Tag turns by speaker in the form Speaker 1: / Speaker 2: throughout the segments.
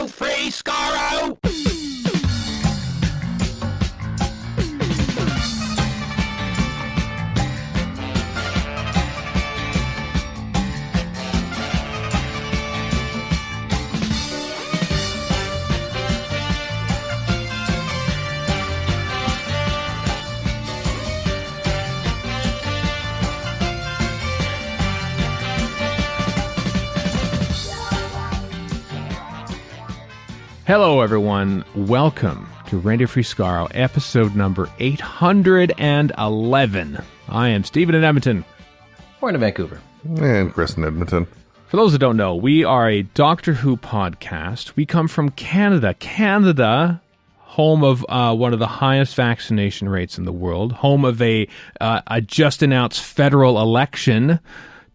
Speaker 1: Radio Free Skaro!
Speaker 2: Hello, everyone. Welcome to Radio Free Skaro, episode number 811. I am Stephen in Edmonton.
Speaker 3: We're in Vancouver.
Speaker 4: And Chris in Edmonton.
Speaker 2: For those that don't know, we are a Doctor Who podcast. We come from Canada. Canada, home of one of the highest vaccination rates in the world, home of a just-announced federal election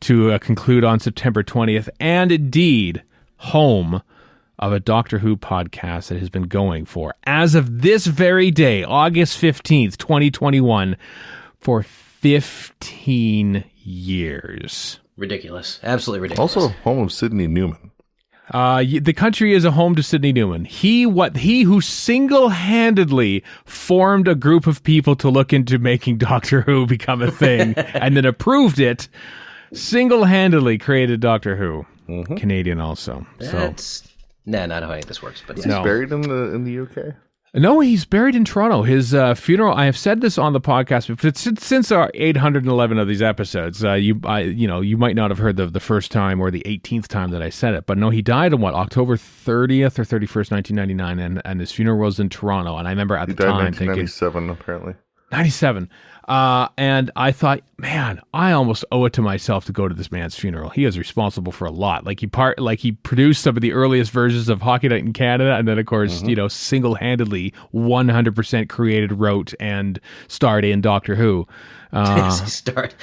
Speaker 2: to conclude on September 20th, and indeed, home of a Doctor Who podcast that has been going for, as of this very day, August 15th, 2021, for 15 years.
Speaker 3: Ridiculous. Absolutely ridiculous.
Speaker 4: Also home of Sidney Newman.
Speaker 2: The country is a home to Sidney Newman. He who single-handedly formed a group of people to look into making Doctor Who become a thing, and then approved it, single-handedly created Doctor Who. Mm-hmm. Canadian also.
Speaker 3: Not how I think this works. But
Speaker 4: He's buried in the UK?
Speaker 2: No, he's buried in Toronto. His funeral, I have said this on the podcast, but since our 811 of these episodes, you might not have heard the first time or the 18th time that I said it, but no, he died on October 30th or 31st, 1999, and his funeral was in Toronto, and I remember at the time thinking...
Speaker 4: 1997, apparently.
Speaker 2: 97. And I thought, man, I almost owe it to myself to go to this man's funeral. He is responsible for a lot. He produced some of the earliest versions of Hockey Night in Canada, and then of course, single-handedly 100% created, wrote, and starred in Doctor Who.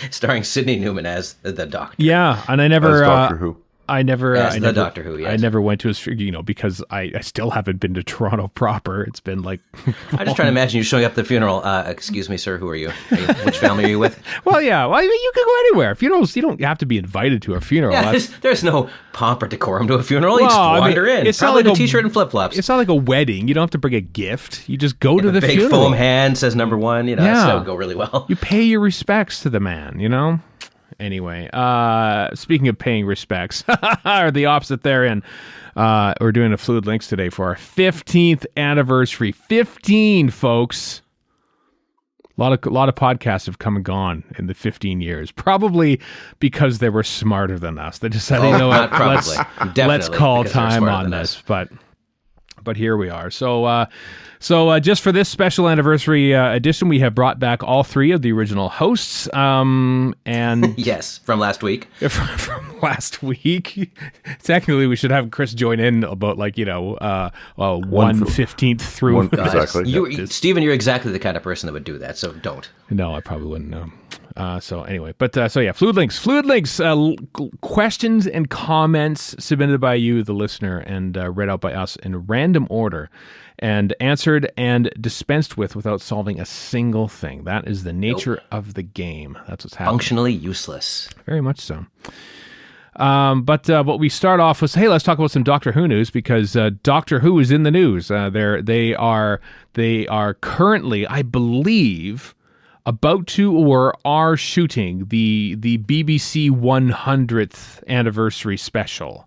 Speaker 3: Starring Sidney Newman as the Doctor.
Speaker 2: Yeah, and I never...
Speaker 4: As Doctor Who.
Speaker 3: Doctor Who, yes.
Speaker 2: I never went to his, because I still haven't been to Toronto proper. It's been like...
Speaker 3: I'm just trying to imagine you showing up at the funeral. Excuse me, sir, who are you? Which family are you with?
Speaker 2: Well, yeah. Well, you can go anywhere. Funerals, you don't have to be invited to a funeral.
Speaker 3: Yeah, there's no pomp or decorum to a funeral. You just wander in. It's probably like a t-shirt and flip-flops.
Speaker 2: It's not like a wedding. You don't have to bring a gift. You just go to the funeral.
Speaker 3: A big foam hand says number one. That would go really well.
Speaker 2: You pay your respects to the man, Anyway, speaking of paying respects, or the opposite therein, we're doing a Fluid Links today for our 15th anniversary. 15, folks. A lot of podcasts have come and gone in the 15 years, probably because they were smarter than us. They decided, let's call time on this. But here we are. So just for this special anniversary edition, we have brought back all three of the original hosts. And
Speaker 3: yes, from last week.
Speaker 2: From last week. Technically, we should have Chris join in about 1/15 through.
Speaker 4: Exactly.
Speaker 3: Stephen, you're exactly the kind of person that would do that. So don't.
Speaker 2: No, I probably wouldn't know. So anyway, Fluid Links, questions and comments submitted by you, the listener, and read out by us in random order, and answered and dispensed without solving a single thing. That is the nature of the game. That's what's happening.
Speaker 3: Functionally useless.
Speaker 2: Very much so. But what we start off with, hey, let's talk about some Doctor Who news, because Doctor Who is in the news. They are currently, I believe, about to or are shooting the BBC 100th anniversary special,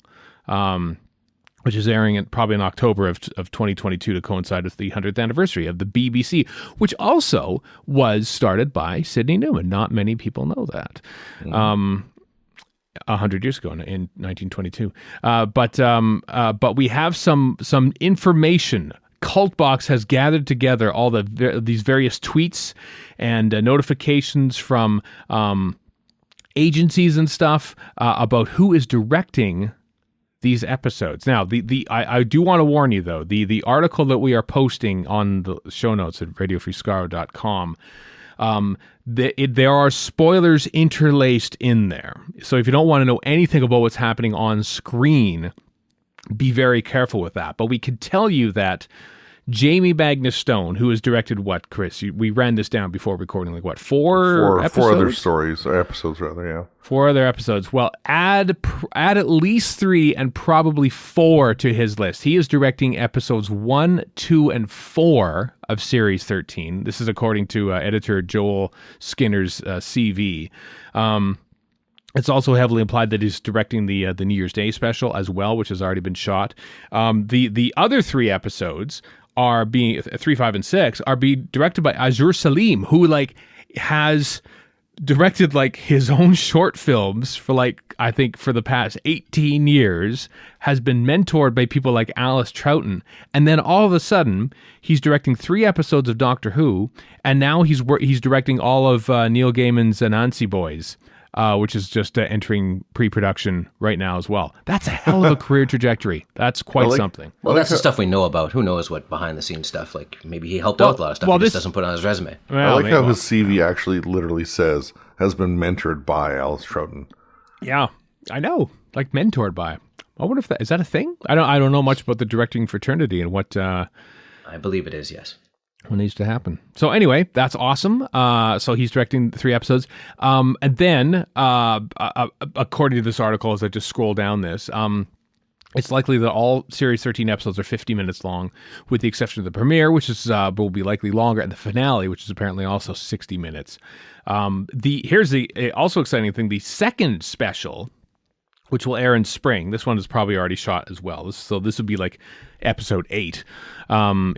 Speaker 2: which is airing probably in October of 2022 to coincide with the 100th anniversary of the BBC, which also was started by Sidney Newman. Not many people know that. 100 years ago in 1922. But we have some information. Cultbox has gathered together all these various tweets and notifications from agencies and stuff about who is directing these episodes. Now, I do want to warn you, though, the article that we are posting on the show notes at radiofreescaro.com, there are spoilers interlaced in there. So if you don't want to know anything about what's happening on screen, be very careful with that. But we can tell you that Jamie Magnus-Stone, who has directed what, Chris? We ran this down before recording, like what, four episodes?
Speaker 4: 4 other stories, or episodes rather, yeah.
Speaker 2: 4 other episodes. Well, add at least 3 and probably 4 to his list. He is directing episodes 1, 2, and 4 of Series 13. This is according to editor Joel Skinner's CV. It's also heavily implied that he's directing the New Year's Day special as well, which has already been shot. The other 3 episodes are being 3, 5, and 6 are being directed by Azur Salim, who has directed his own short films for I think for the past 18 years, has been mentored by people like Alice Troughton, and then all of a sudden he's directing 3 episodes of Doctor Who, and now he's directing all of Neil Gaiman's Anansi Boys. Which is just entering pre-production right now as well. That's a hell of a career trajectory. That's quite something.
Speaker 3: Well, that's the stuff we know about. Who knows what behind-the-scenes stuff, maybe he helped out with a lot of stuff he just doesn't put on his resume.
Speaker 4: Well, I like how his CV actually literally says, has been mentored by Alice Troughton.
Speaker 2: Yeah, I know. Mentored by. I wonder if is that a thing? I don't know much about the directing fraternity and what...
Speaker 3: I believe it is, yes.
Speaker 2: What needs to happen. So anyway, that's awesome. So he's directing 3 episodes. And then, according to this article, as I just scroll down this, it's likely that all Series 13 episodes are 50 minutes long, with the exception of the premiere, which will be likely longer, and the finale, which is apparently also 60 minutes. Here's the also exciting thing. The second special, which will air in spring. This one is probably already shot as well. So this would be episode 8,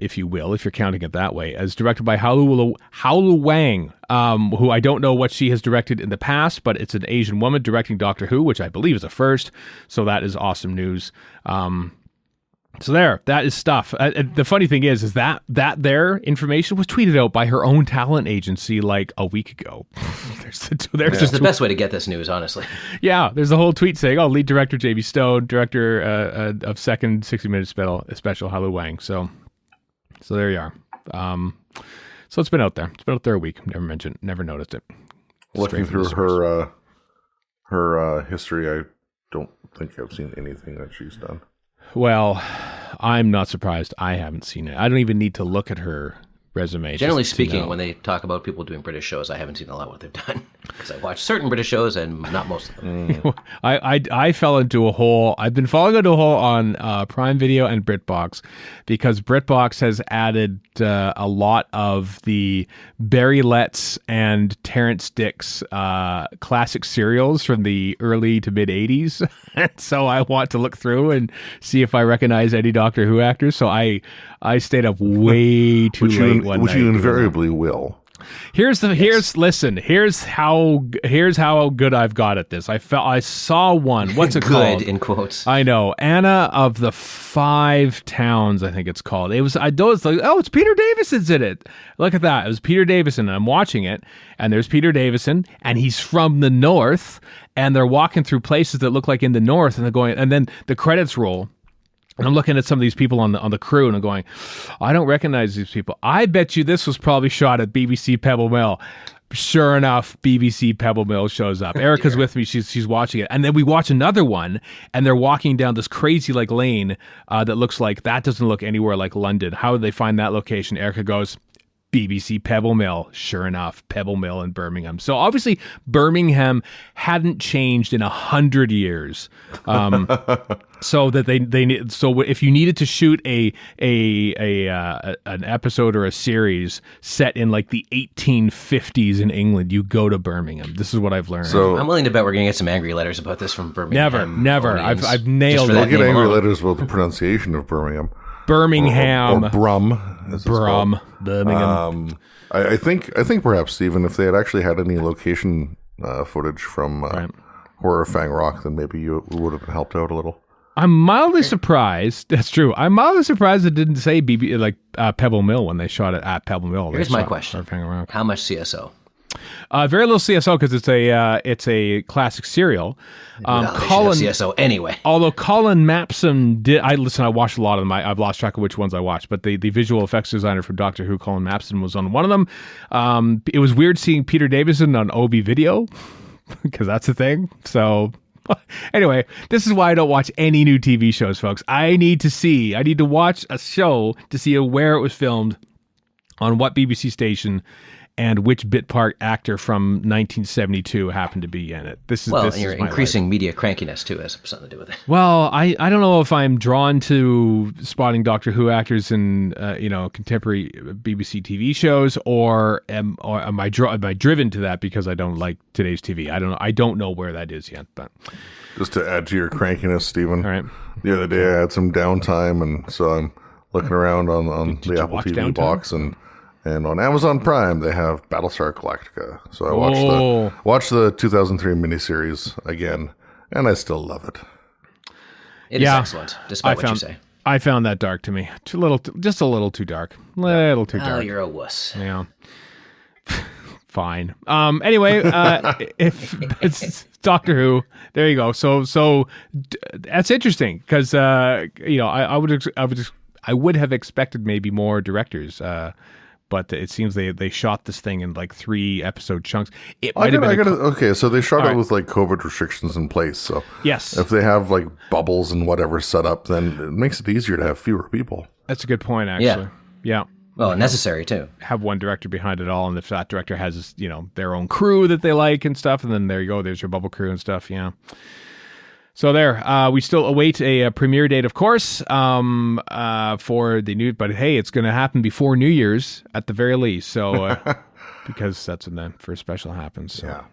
Speaker 2: if you will, if you're counting it that way, as directed by Haolu Wang, who I don't know what she has directed in the past, but it's an Asian woman directing Doctor Who, which I believe is a first. So that is awesome news. So that is stuff. The funny thing is that their information was tweeted out by her own talent agency a week ago. There's
Speaker 3: the best way to get this news, honestly.
Speaker 2: Yeah, there's a whole tweet saying, lead director Jamie Stone, director of second 60-minute special Haolu Wang. So there you are. So it's been out there. It's been out there a week. Never noticed it.
Speaker 4: Looking through her history, I don't think I've seen anything that she's done.
Speaker 2: Well, I'm not surprised I haven't seen it. I don't even need to look at her resume.
Speaker 3: Generally speaking, when they talk about people doing British shows, I haven't seen a lot of what they've done because I watch certain British shows and not most of them.
Speaker 2: I fell into a hole. I've been falling into a hole on Prime Video and BritBox because BritBox has added a lot of the Barry Letts and Terrence Dicks classic serials from the early to mid 80s. So I want to look through and see if I recognize any Doctor Who actors. So I stayed up way too late one night.
Speaker 4: Which you invariably will.
Speaker 2: Here's how good I've got at this. I saw one. What's it called?
Speaker 3: Good in quotes.
Speaker 2: I know. Anna of the Five Towns, I think it's called. It's Peter Davison's in it. Look at that. It was Peter Davison, and I'm watching it, and there's Peter Davison, and he's from the north, and they're walking through places that look like in the north, and they're going, and then the credits roll. And I'm looking at some of these people on the crew, and I'm going, I don't recognize these people. I bet you this was probably shot at BBC Pebble Mill. Sure enough, BBC Pebble Mill shows up. Erica's with me. She's watching it. And then we watch another one, and they're walking down this crazy lane that looks like, that doesn't look anywhere like London. How did they find that location? Erica goes, BBC Pebble Mill. Sure enough, Pebble Mill in Birmingham. So obviously Birmingham hadn't changed in 100 years. So that so if you needed to shoot an episode or a series set in the 1850s in England, you go to Birmingham. This is what I've learned.
Speaker 3: So I'm willing to bet we're going to get some angry letters about this from Birmingham.
Speaker 2: Never. I've nailed it.
Speaker 4: We'll get angry letters about the pronunciation of Birmingham.
Speaker 2: Birmingham.
Speaker 4: Or Brum.
Speaker 2: Birmingham.
Speaker 4: I think perhaps, Stephen, if they had actually had any location footage from Horror of Fang Rock, then maybe you would have been helped out a little.
Speaker 2: I'm mildly surprised. That's true. I'm mildly surprised it didn't say Pebble Mill when they shot it at Pebble Mill.
Speaker 3: Here's my question. How much CSO?
Speaker 2: Very little CSO because it's a classic serial.
Speaker 3: Colin CSO anyway.
Speaker 2: Although Colin Mapson did, I watched a lot of them. I've lost track of which ones I watched, but the visual effects designer for Doctor Who, Colin Mapson, was on one of them. It was weird seeing Peter Davison on OB Video because that's a thing. So Anyway, this is why I don't watch any new TV shows, folks. I need to watch a show to see where it was filmed, on what BBC station, and which bit part actor from 1972 happened to be in it. This is
Speaker 3: your increasing media crankiness too has something to do with it.
Speaker 2: Well, I don't know if I'm drawn to spotting Doctor Who actors in contemporary BBC TV shows, or am I driven to that because I don't like today's TV? I don't know where that is yet. But
Speaker 4: just to add to your crankiness, Stephen.
Speaker 2: All right.
Speaker 4: The other day I had some downtime, and so I'm looking around on the Apple TV box, and on Amazon Prime, they have Battlestar Galactica. So I watched the 2003 miniseries again, and I still love it.
Speaker 3: It is excellent, despite what you say.
Speaker 2: I found that dark to me. Just a little too dark. Little too dark.
Speaker 3: Oh, you're a wuss.
Speaker 2: Yeah. Fine. Anyway, if it's Doctor Who, there you go. So that's interesting because I would have expected maybe more directors. But it seems they shot this thing in like 3 episode chunks. It might have been
Speaker 4: okay, so they shot it with like COVID restrictions in place. So
Speaker 2: yes,
Speaker 4: if they have like bubbles and whatever set up, then it makes it easier to have fewer people.
Speaker 2: That's a good point, actually. Yeah.
Speaker 3: Well, necessary too.
Speaker 2: Have one director behind it all, and if that director has their own crew that they like and stuff, and then there you go, there's your bubble crew and stuff. Yeah. So there, we still await a premiere date, of course, for the new. But hey, it's going to happen before New Year's at the very least. So because that's when the first special happens. So.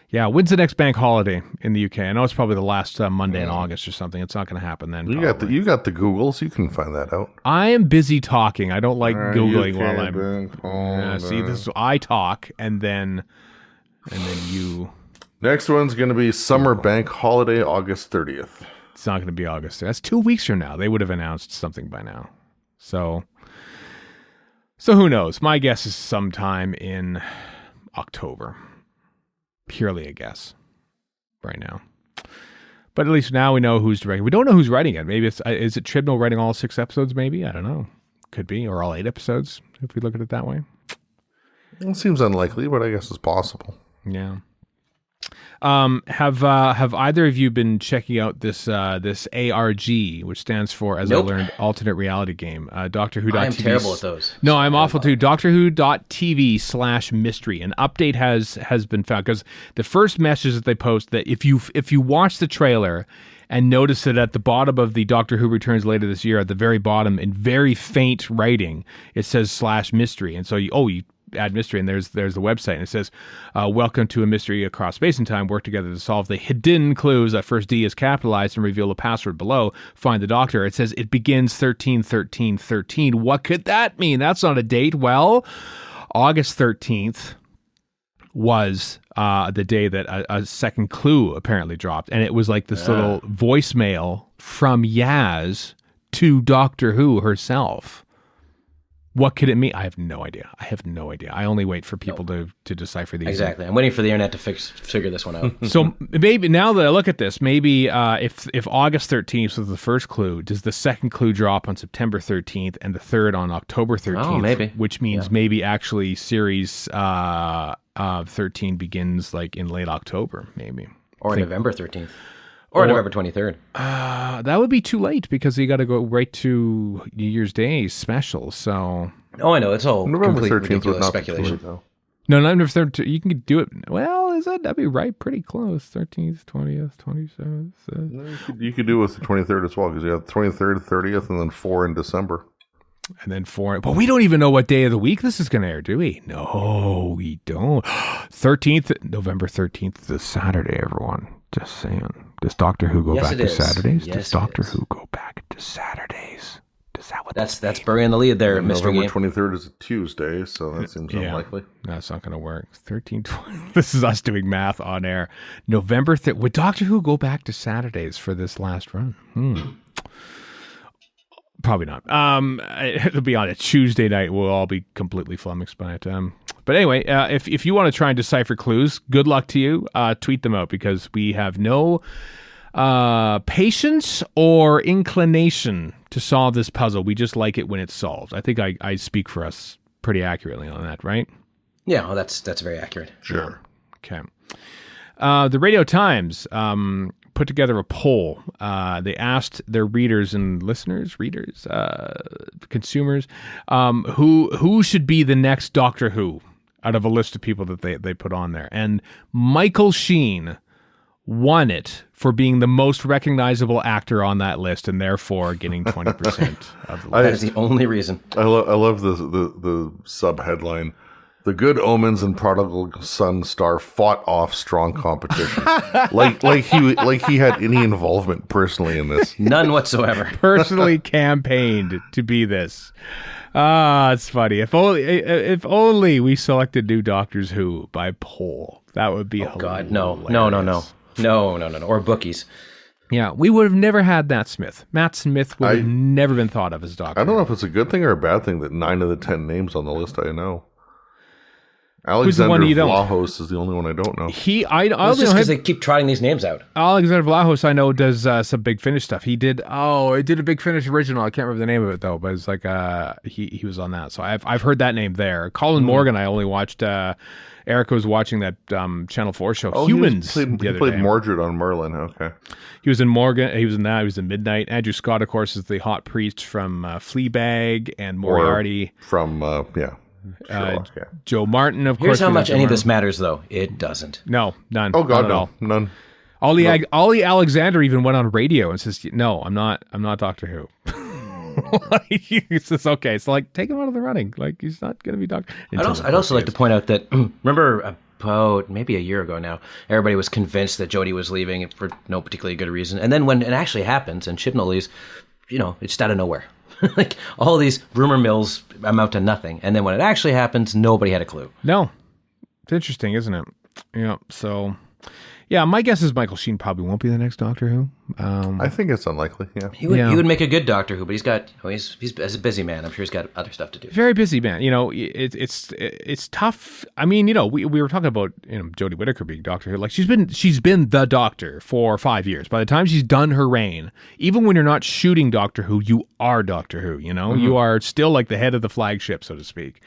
Speaker 2: Yeah. When's the next bank holiday in the UK? I know it's probably the last Monday in August or something. It's not going to happen then.
Speaker 4: You got the Googles. You can find that out.
Speaker 2: I am busy talking. I don't like Googling while I'm. See, I talk and then you.
Speaker 4: Next one's going to be Summer Bank Holiday, August 30th.
Speaker 2: It's not going to be August. That's 2 weeks from now. They would have announced something by now. So who knows? My guess is sometime in October. Purely a guess right now. But at least now we know who's directing. We don't know who's writing it. Maybe is it Chibnall writing all 6 episodes? Maybe, I don't know. Could be, or all 8 episodes if we look at it that way.
Speaker 4: It seems unlikely, but I guess it's possible.
Speaker 2: Yeah. Have either of you been checking out this ARG, which stands for, as I learned, Alternate Reality Game? Doctor Who.
Speaker 3: I am terrible at those.
Speaker 2: No, I'm awful too. Doctor Who.tv/mystery. An update has been found, because the first message that they post, that if you watch the trailer and notice that at the bottom of the Doctor Who Returns later this year, at the very bottom in very faint writing, it says /mystery, and so you add mystery, and there's the website, and it says, welcome to a mystery across space and time, work together to solve the hidden clues. That first D is capitalized, and reveal the password below, find the Doctor. It says it begins 13/13/13. What could that mean? That's not a date. Well, August 13th was the day that a second clue apparently dropped, and it was like this little voicemail from Yaz to Doctor Who herself. What could it mean? I have no idea. I only wait for people to decipher these.
Speaker 3: Exactly. I'm waiting for the internet to figure this one out.
Speaker 2: So maybe now that I look at this, maybe if August 13th was the first clue, does the second clue drop on September 13th and the third on October 13th?
Speaker 3: Oh, maybe.
Speaker 2: Which means maybe actually series 13 begins like in late October, maybe.
Speaker 3: Or November 13th. Or November 23rd.
Speaker 2: That would be too late, because you got to go right to New Year's Day special. So.
Speaker 3: Oh, I know. It's all
Speaker 4: November
Speaker 3: complete
Speaker 4: 13th would
Speaker 3: ridiculous
Speaker 4: not
Speaker 3: speculation.
Speaker 4: be too late, though.
Speaker 2: No, November 13th. You can do it. Well, that'd be right pretty close. 13th, 20th, 27th.
Speaker 4: You could do it with the 23rd as well, because you have 23rd, 30th, and then 4 in December.
Speaker 2: And then 4. But we don't even know what day of the week this is going to air, do we? No, we don't. 13th, November 13th is a Saturday, everyone. Just saying. Does Doctor Who go back to Saturdays?
Speaker 3: Yes,
Speaker 2: does Doctor Who go back to Saturdays? Does that what
Speaker 3: that's burying the lead there, Mr.
Speaker 4: November
Speaker 3: Game.
Speaker 4: 23rd is a Tuesday, so that seems unlikely.
Speaker 2: That's not going to work. 13, 20. This is us doing math on air. November 3rd. Would Doctor Who go back to Saturdays for this last run? Probably not. It'll be on a Tuesday night. We'll all be completely flummoxed by it. But anyway, if you want to try and decipher clues, good luck to you. Tweet them out, because we have no patience or inclination to solve this puzzle. We just like it when it's solved. I think I speak for us pretty accurately on that, right?
Speaker 3: Yeah, well, that's very accurate.
Speaker 4: Sure.
Speaker 2: Okay. The Radio Times put together a poll. They asked their readers and listeners, consumers, who should be the next Doctor Who out of a list of people that they put on there. And Michael Sheen won it for being the most recognizable actor on that list, and therefore getting 20% of the list.
Speaker 3: That is the only reason.
Speaker 4: I love the sub headline. The Good Omens and Prodigal Son star fought off strong competition. like he had any involvement personally in this.
Speaker 3: None whatsoever.
Speaker 2: Personally campaigned to be this. It's funny. If only we selected new Doctors Who by poll. That would be hilarious.
Speaker 3: God, no. Or bookies.
Speaker 2: Yeah, we would have never had Matt Smith. Matt Smith would have never been thought of as Doctor.
Speaker 4: I don't know if it's a good thing or a bad thing that 9 of the 10 names on the list I know. Alexander Vlahos is the only one I don't know.
Speaker 3: It's just because they keep trotting these names out.
Speaker 2: Alexander Vlahos, I know, does some Big Finish stuff. He did a Big Finish original. I can't remember the name of it though, but it's like he was on that. So I've heard that name there. Colin Morgan, I only watched. Erica was watching that Channel 4 show, Humans.
Speaker 4: He played Mordred on Merlin. Okay.
Speaker 2: He was in Morgan. He was in that. He was in Midnight. Andrew Scott, of course, is the hot priest from Fleabag and Moriarty. Joe Martin, of course.
Speaker 3: Here's how much any of this matters, though. It doesn't.
Speaker 2: No, none.
Speaker 4: Oh God,
Speaker 2: not at all.
Speaker 4: None.
Speaker 2: Ollie Alexander even went on radio and says, "No, I'm not Doctor Who." He says, "Okay, so like take him out of the running. Like he's not going to be Doctor."
Speaker 3: I'd also like to point out that remember about maybe a year ago now, everybody was convinced that Jodie was leaving for no particularly good reason, and then when it actually happens and Chibnall leaves, it's just out of nowhere. Like all these rumor mills amount to nothing, and then when it actually happens, nobody had a clue.
Speaker 2: No, it's interesting, isn't it? Yeah. So, yeah, my guess is Michael Sheen probably won't be the next Doctor Who.
Speaker 4: I think it's unlikely. Yeah,
Speaker 3: he would make a good Doctor Who, but he's got he's as a busy man. I'm sure he's got other stuff to do.
Speaker 2: Very busy man. It's tough. I mean, we were talking about Jodie Whittaker being Doctor Who. Like she's been the Doctor for 5 years. By the time she's done her reign, even when you're not shooting Doctor Who, you are Doctor Who. You are still like the head of the flagship, so to speak.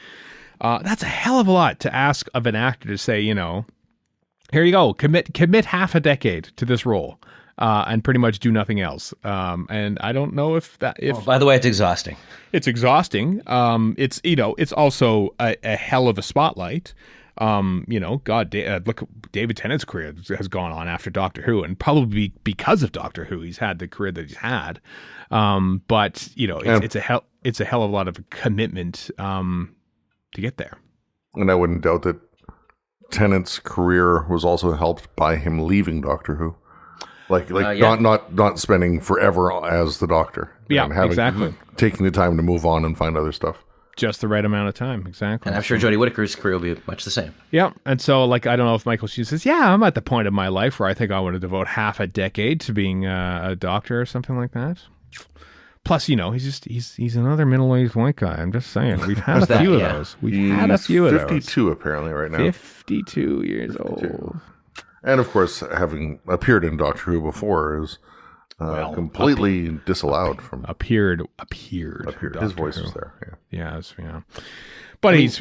Speaker 2: That's a hell of a lot to ask of an actor to say. Here you go. Commit half a decade to this role. And pretty much do nothing else. And I don't know if
Speaker 3: by the way, it's exhausting.
Speaker 2: It's exhausting. It's also a hell of a spotlight. God, look, David Tennant's career has gone on after Doctor Who, and probably because of Doctor Who, he's had the career that he's had. But it's a hell of a lot of commitment to get there.
Speaker 4: And I wouldn't doubt that Tennant's career was also helped by him leaving Doctor Who. Not spending forever as the Doctor.
Speaker 2: Yeah, exactly.
Speaker 4: Taking the time to move on and find other stuff.
Speaker 2: Just the right amount of time, exactly.
Speaker 3: And I'm sure Jodie Whittaker's career will be much the same.
Speaker 2: Yeah, and so I don't know if Michael Sheen says, "Yeah, I'm at the point of my life where I think I want to devote half a decade to being a doctor or something like that." Plus, he's another middle-aged white guy. I'm just saying, we've had a few of those. We've had a few of those.
Speaker 4: 52 apparently right now.
Speaker 2: 52 years old.
Speaker 4: And of course, having appeared in Doctor Who before is completely disallowed from
Speaker 2: appeared.
Speaker 4: His voice is there.
Speaker 2: Yeah. But he's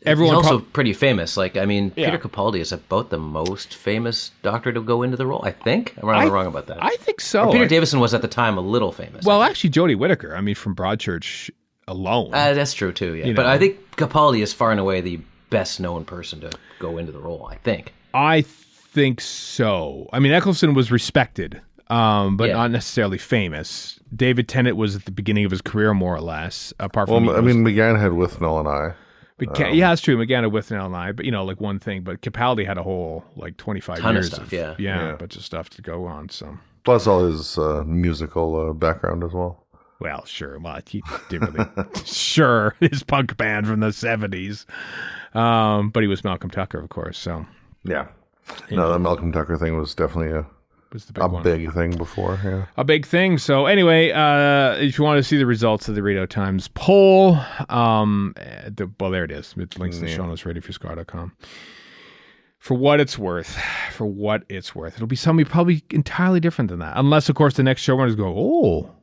Speaker 2: everyone
Speaker 3: he's also pretty famous. Peter Capaldi is about the most famous Doctor to go into the role. I think. Am I wrong about that?
Speaker 2: I think so.
Speaker 3: Or Peter Davison was at the time a little famous.
Speaker 2: Well, actually, Jodie Whittaker. From Broadchurch alone.
Speaker 3: That's true too. Yeah, but I think Capaldi is far and away the best known person to go into the role. I think.
Speaker 2: I think so. Eccleston was respected, but not necessarily famous. David Tennant was at the beginning of his career, more or less. Apart from,
Speaker 4: McGann had Withnell and I.
Speaker 2: That's true. McGann had Withnell and I, but one thing. But Capaldi had a whole 25
Speaker 3: ton
Speaker 2: years
Speaker 3: of stuff.
Speaker 2: A bunch of stuff to go on. So
Speaker 4: plus all his musical background as well.
Speaker 2: Well, sure. Well, he didn't really. Sure, his punk band from the 70s. But he was Malcolm Tucker, of course. So
Speaker 4: yeah. No, the Malcolm Tucker thing was definitely a big thing before. Yeah, a
Speaker 2: big thing. So anyway, if you want to see the results of the Radio Times poll, there it is. It links in the show notes, radioforskar.com. For what it's worth, it'll be something probably entirely different than that. Unless, of course, the next showrunners go,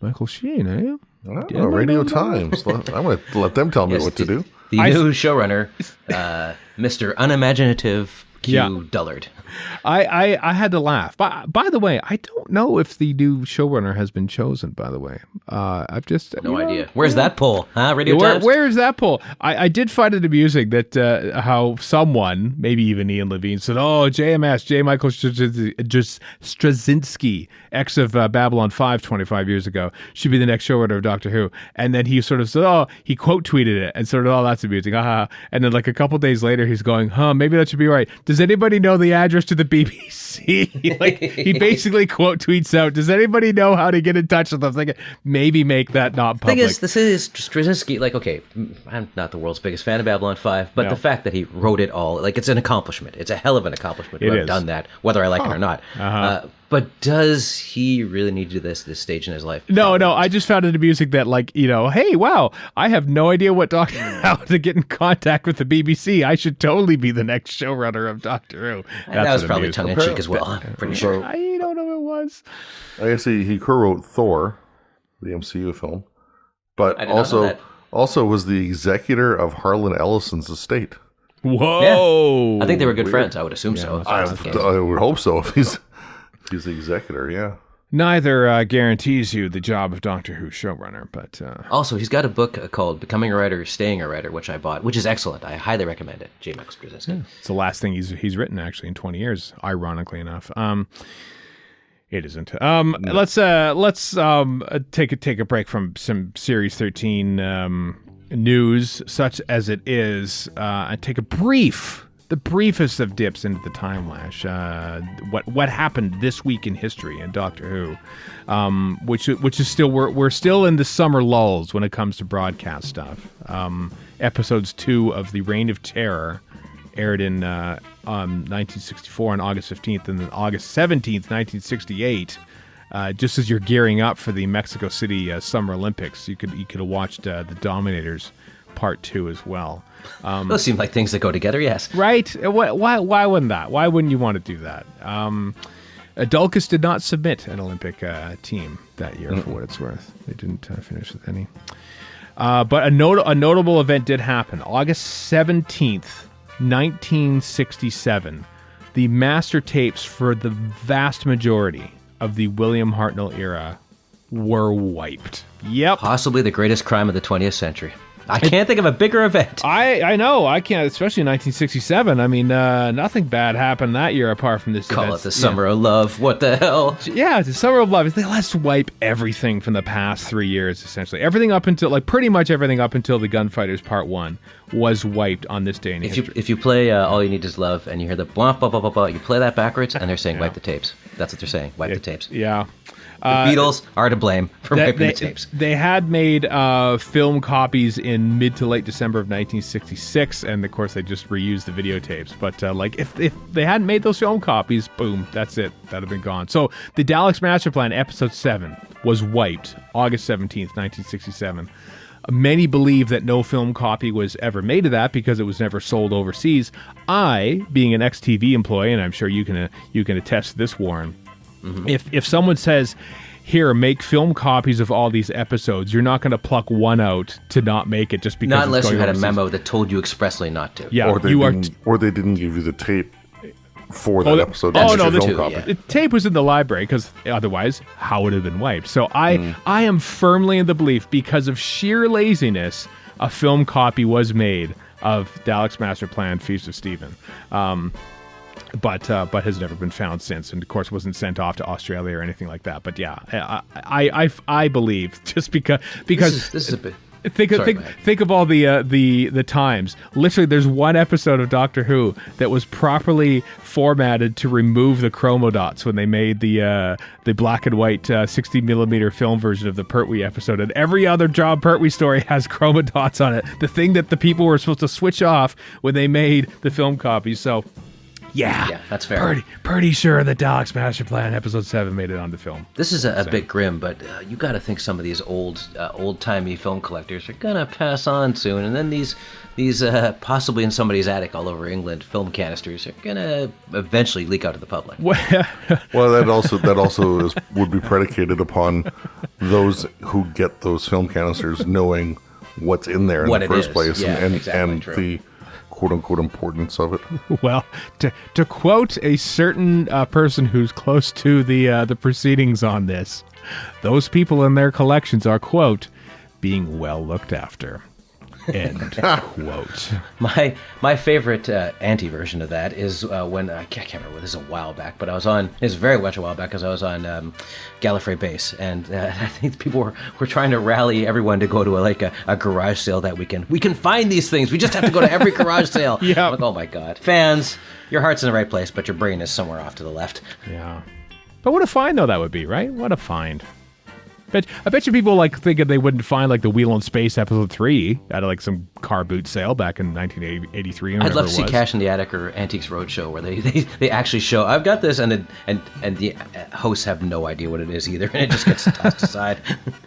Speaker 2: Michael Sheen, eh?
Speaker 4: Radio Times. I'm going to let them tell me what to do.
Speaker 3: The new showrunner, Mr. Unimaginative IQ dullard.
Speaker 2: I had to laugh. By the way, I don't know if the new showrunner has been chosen, by the way. I've just...
Speaker 3: No idea. Where's that poll? Huh? Radio Times?
Speaker 2: Where is that poll? I did find it amusing that how someone, maybe even Ian Levine, said, JMS, J. Michael Straczynski, ex of Babylon 5 25 years ago, should be the next showrunner of Doctor Who. And then he sort of said, he quote tweeted it and sort of, that's amusing. And then like a couple days later, he's going, maybe that should be right. Does anybody know the address to the BBC? Like, he basically quote tweets out, does anybody know how to get in touch with them? Like, maybe make that not public.
Speaker 3: The thing is, this is Straczynski, like, okay, I'm not the world's biggest fan of Babylon 5, but the fact that he wrote it all, like, it's an accomplishment. It's a hell of an accomplishment to have done that, whether I like it or not. But does he really need to do this stage in his life?
Speaker 2: No, I just found it amusing that, like, hey, wow, I have no idea how to get in contact with the BBC. I should totally be the next showrunner of Doctor Who.
Speaker 3: That was probably tongue-in-cheek as well, I'm pretty sure.
Speaker 2: I don't know if it was.
Speaker 4: I guess he co-wrote Thor, the MCU film, but also was the executor of Harlan Ellison's estate.
Speaker 2: Whoa!
Speaker 3: Yeah. I think they were good friends. I would assume so.
Speaker 4: I would hope so if he's the executor, yeah.
Speaker 2: Neither guarantees you the job of Doctor Who showrunner, but...
Speaker 3: Also, he's got a book called Becoming a Writer, Staying a Writer, which I bought, which is excellent. I highly recommend it. J. Michael Straczynski.
Speaker 2: It's the last thing he's written, actually, in 20 years, ironically enough. It isn't. Let's take a break from some Series 13 news, such as it is, and take the briefest of dips into the time lash. What happened this week in history in Doctor Who, which is still we're still in the summer lulls when it comes to broadcast stuff. Episodes 2 of The Reign of Terror aired in 1964 on August 15th, and then August 17th, 1968. Just as you're gearing up for the Mexico City Summer Olympics, you could have watched The Dominators Part 2 as well.
Speaker 3: Those seem like things that go together, yes.
Speaker 2: Right? Why wouldn't that? Why wouldn't you want to do that? Adulcus did not submit an Olympic team that year, for what it's worth. They didn't finish with any. But a notable event did happen. August 17th, 1967. The master tapes for the vast majority of the William Hartnell era were wiped. Yep.
Speaker 3: Possibly the greatest crime of the 20th century. I can't think of a bigger event.
Speaker 2: I know. I can't, especially in 1967. I mean, nothing bad happened that year apart from this.
Speaker 3: Call it the Summer of Love. What the hell?
Speaker 2: Yeah, the Summer of Love. Let's wipe everything from the past 3 years, essentially. Everything up until, like, pretty much everything up until The Gunfighters Part 1 was wiped on this day in history.
Speaker 3: If you play All You Need Is Love and you hear the blah, blah, blah, blah, blah, you play that backwards and they're saying wipe the tapes. That's what they're saying. Wipe the tapes.
Speaker 2: Yeah.
Speaker 3: The Beatles are to blame for wiping the tapes.
Speaker 2: They had made film copies in mid to late December of 1966, and of course they just reused the videotapes. But if they hadn't made those film copies, boom, that's it. That'd have been gone. So the Daleks Master Plan, Episode 7, was wiped August 17th, 1967. Many believe that no film copy was ever made of that because it was never sold overseas. I, being an ex-TV employee, and I'm sure you can attest to this, Warren, if someone says, here, make film copies of all these episodes, you're not going to pluck one out to not make it just because
Speaker 3: not unless you had
Speaker 2: overseas.
Speaker 3: a memo that told you expressly not to.
Speaker 2: Yeah,
Speaker 4: or they didn't give you the tape for that episode.
Speaker 2: The tape was in the library because otherwise, how would it have been wiped? So I am firmly in the belief, because of sheer laziness, a film copy was made of Daleks Master Plan, Feast of Stephen. But has never been found since, and of course wasn't sent off to Australia or anything like that. But yeah, I believe, just because
Speaker 3: this is a bit.
Speaker 2: Think of all the times. Literally, there's one episode of Doctor Who that was properly formatted to remove the chromo dots when they made the black and white 60mm film version of the Pertwee episode, and every other John Pertwee story has chroma dots on it. The thing that the people were supposed to switch off when they made the film copies. So. Yeah,
Speaker 3: that's fair.
Speaker 2: Pretty sure the Daleks Master Plan Episode 7 made it onto film.
Speaker 3: This is a bit grim, but you got to think some of these old-timey film collectors are gonna pass on soon, and then these possibly in somebody's attic all over England film canisters are gonna eventually leak out to the public.
Speaker 4: Well, that also would be predicated upon those who get those film canisters knowing what's in there in the first place, and the quote-unquote importance of it.
Speaker 2: Well, to quote a certain person who's close to the proceedings on this, those people in their collections are, quote, being well looked after. End quote.
Speaker 3: My favorite anti-version of that is when I can't remember, this is a while back, but it's very much a while back, because I was on Gallifrey base, and I think people were trying to rally everyone to go to a garage sale that weekend. We can find these things, we just have to go to every garage sale.
Speaker 2: Yeah.
Speaker 3: Like, oh my god, fans, your heart's in the right place, but your brain is somewhere off to the left.
Speaker 2: Yeah. But what a find, though, that would be, right? What a find. I bet you people thinking they wouldn't find the Wheel in Space episode 3 at some car boot sale back in 1983.
Speaker 3: I'd love to see Cash in the Attic or Antiques Roadshow where they actually show, I've got this, and the hosts have no idea what it is either, and it just gets tossed aside.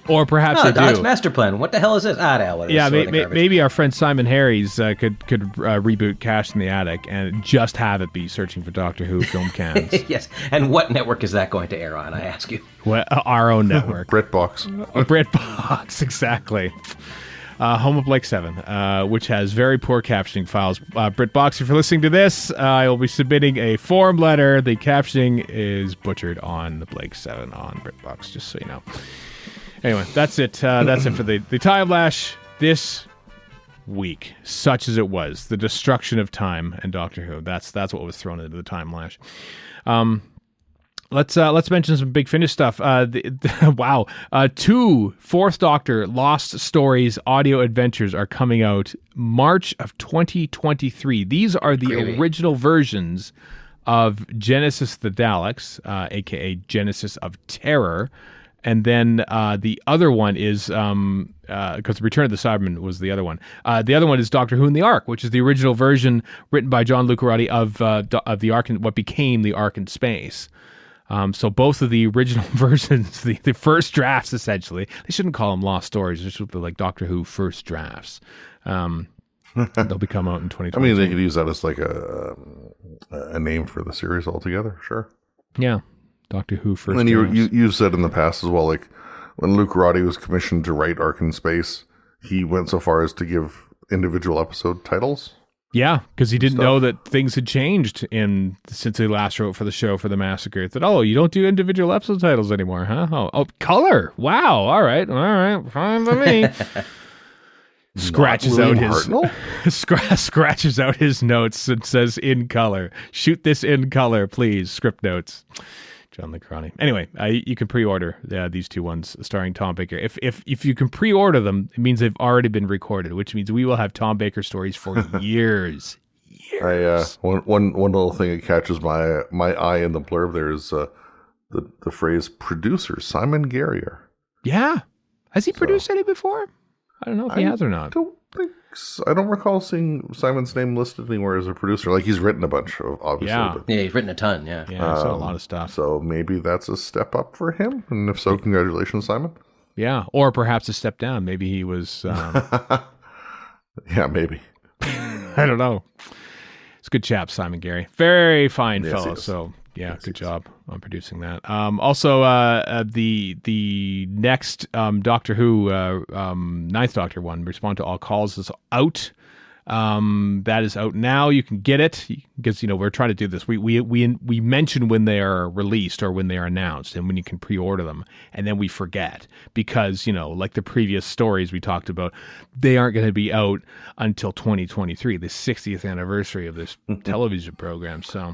Speaker 2: Or perhaps they do.
Speaker 3: Doc's Master Plan. What the hell is this? The hell it is.
Speaker 2: Yeah, maybe our friend Simon Harries could reboot Cash in the Attic and just have it be searching for Doctor Who film cans.
Speaker 3: Yes, and what network is that going to air on, I ask you?
Speaker 2: Well, our own network.
Speaker 4: BritBox.
Speaker 2: BritBox, exactly. Home of Blake 7, which has very poor captioning files. BritBox, if you're listening to this, I will be submitting a form letter. The captioning is butchered on the Blake 7 on BritBox, just so you know. Anyway, that's it. That's it for the Time Lash this week, such as it was. The destruction of time and Doctor Who. That's what was thrown into the Time Lash. Let's mention some Big Finish stuff. Wow. 2 Fourth Doctor Lost Stories audio adventures are coming out March of 2023. These are the original versions of Genesis the Daleks, aka Genesis of Terror. And then the other one is, because Return of the Cybermen was the other one. The other one is Doctor Who and the Ark, which is the original version written by John Lucarotti of the Ark, and what became the Ark in Space. So both of the original versions, the first drafts, essentially, they shouldn't call them lost stories. They should be like Doctor Who first drafts. They'll be come out in 2020.
Speaker 4: I mean, they could use that as a name for the series altogether. Sure.
Speaker 2: Yeah. Doctor Who first.
Speaker 4: And then you said in the past as well, when Lucarotti was commissioned to write Ark in Space, he went so far as to give individual episode titles.
Speaker 2: Yeah, because he didn't know that things had changed since he last wrote for the show for the Massacre. He thought, you don't do individual episode titles anymore, huh? Oh, color. Wow. All right, fine by me. Scratches out his notes and says in color. Shoot this in color, please. Script notes. John Lucarotti. Anyway, you can pre-order these 2 ones starring Tom Baker. If you can pre-order them, it means they've already been recorded, which means we will have Tom Baker stories for years.
Speaker 4: One little thing that catches my eye in the blurb there is the phrase producer Simon Guerrier.
Speaker 2: Yeah, has he produced any before? I don't know if he has or not.
Speaker 4: I don't recall seeing Simon's name listed anywhere as a producer. He's written a bunch, obviously.
Speaker 2: Yeah,
Speaker 3: he's written a ton, yeah.
Speaker 2: Yeah, so a lot of stuff.
Speaker 4: So maybe that's a step up for him, and if so, congratulations, Simon.
Speaker 2: Yeah, or perhaps a step down. Maybe he was...
Speaker 4: Yeah, maybe.
Speaker 2: I don't know. It's a good chap, Simon Gary. Very fine fellow, so... Yeah, good job on producing that. Also, the next Doctor Who, Ninth Doctor one, Respond to All Calls, is out. That is out now. You can get it because we're trying to do this. We mention when they are released or when they are announced, and when you can pre-order them, and then we forget because like the previous stories we talked about, they aren't going to be out until 2023, the 60th anniversary of this television program. So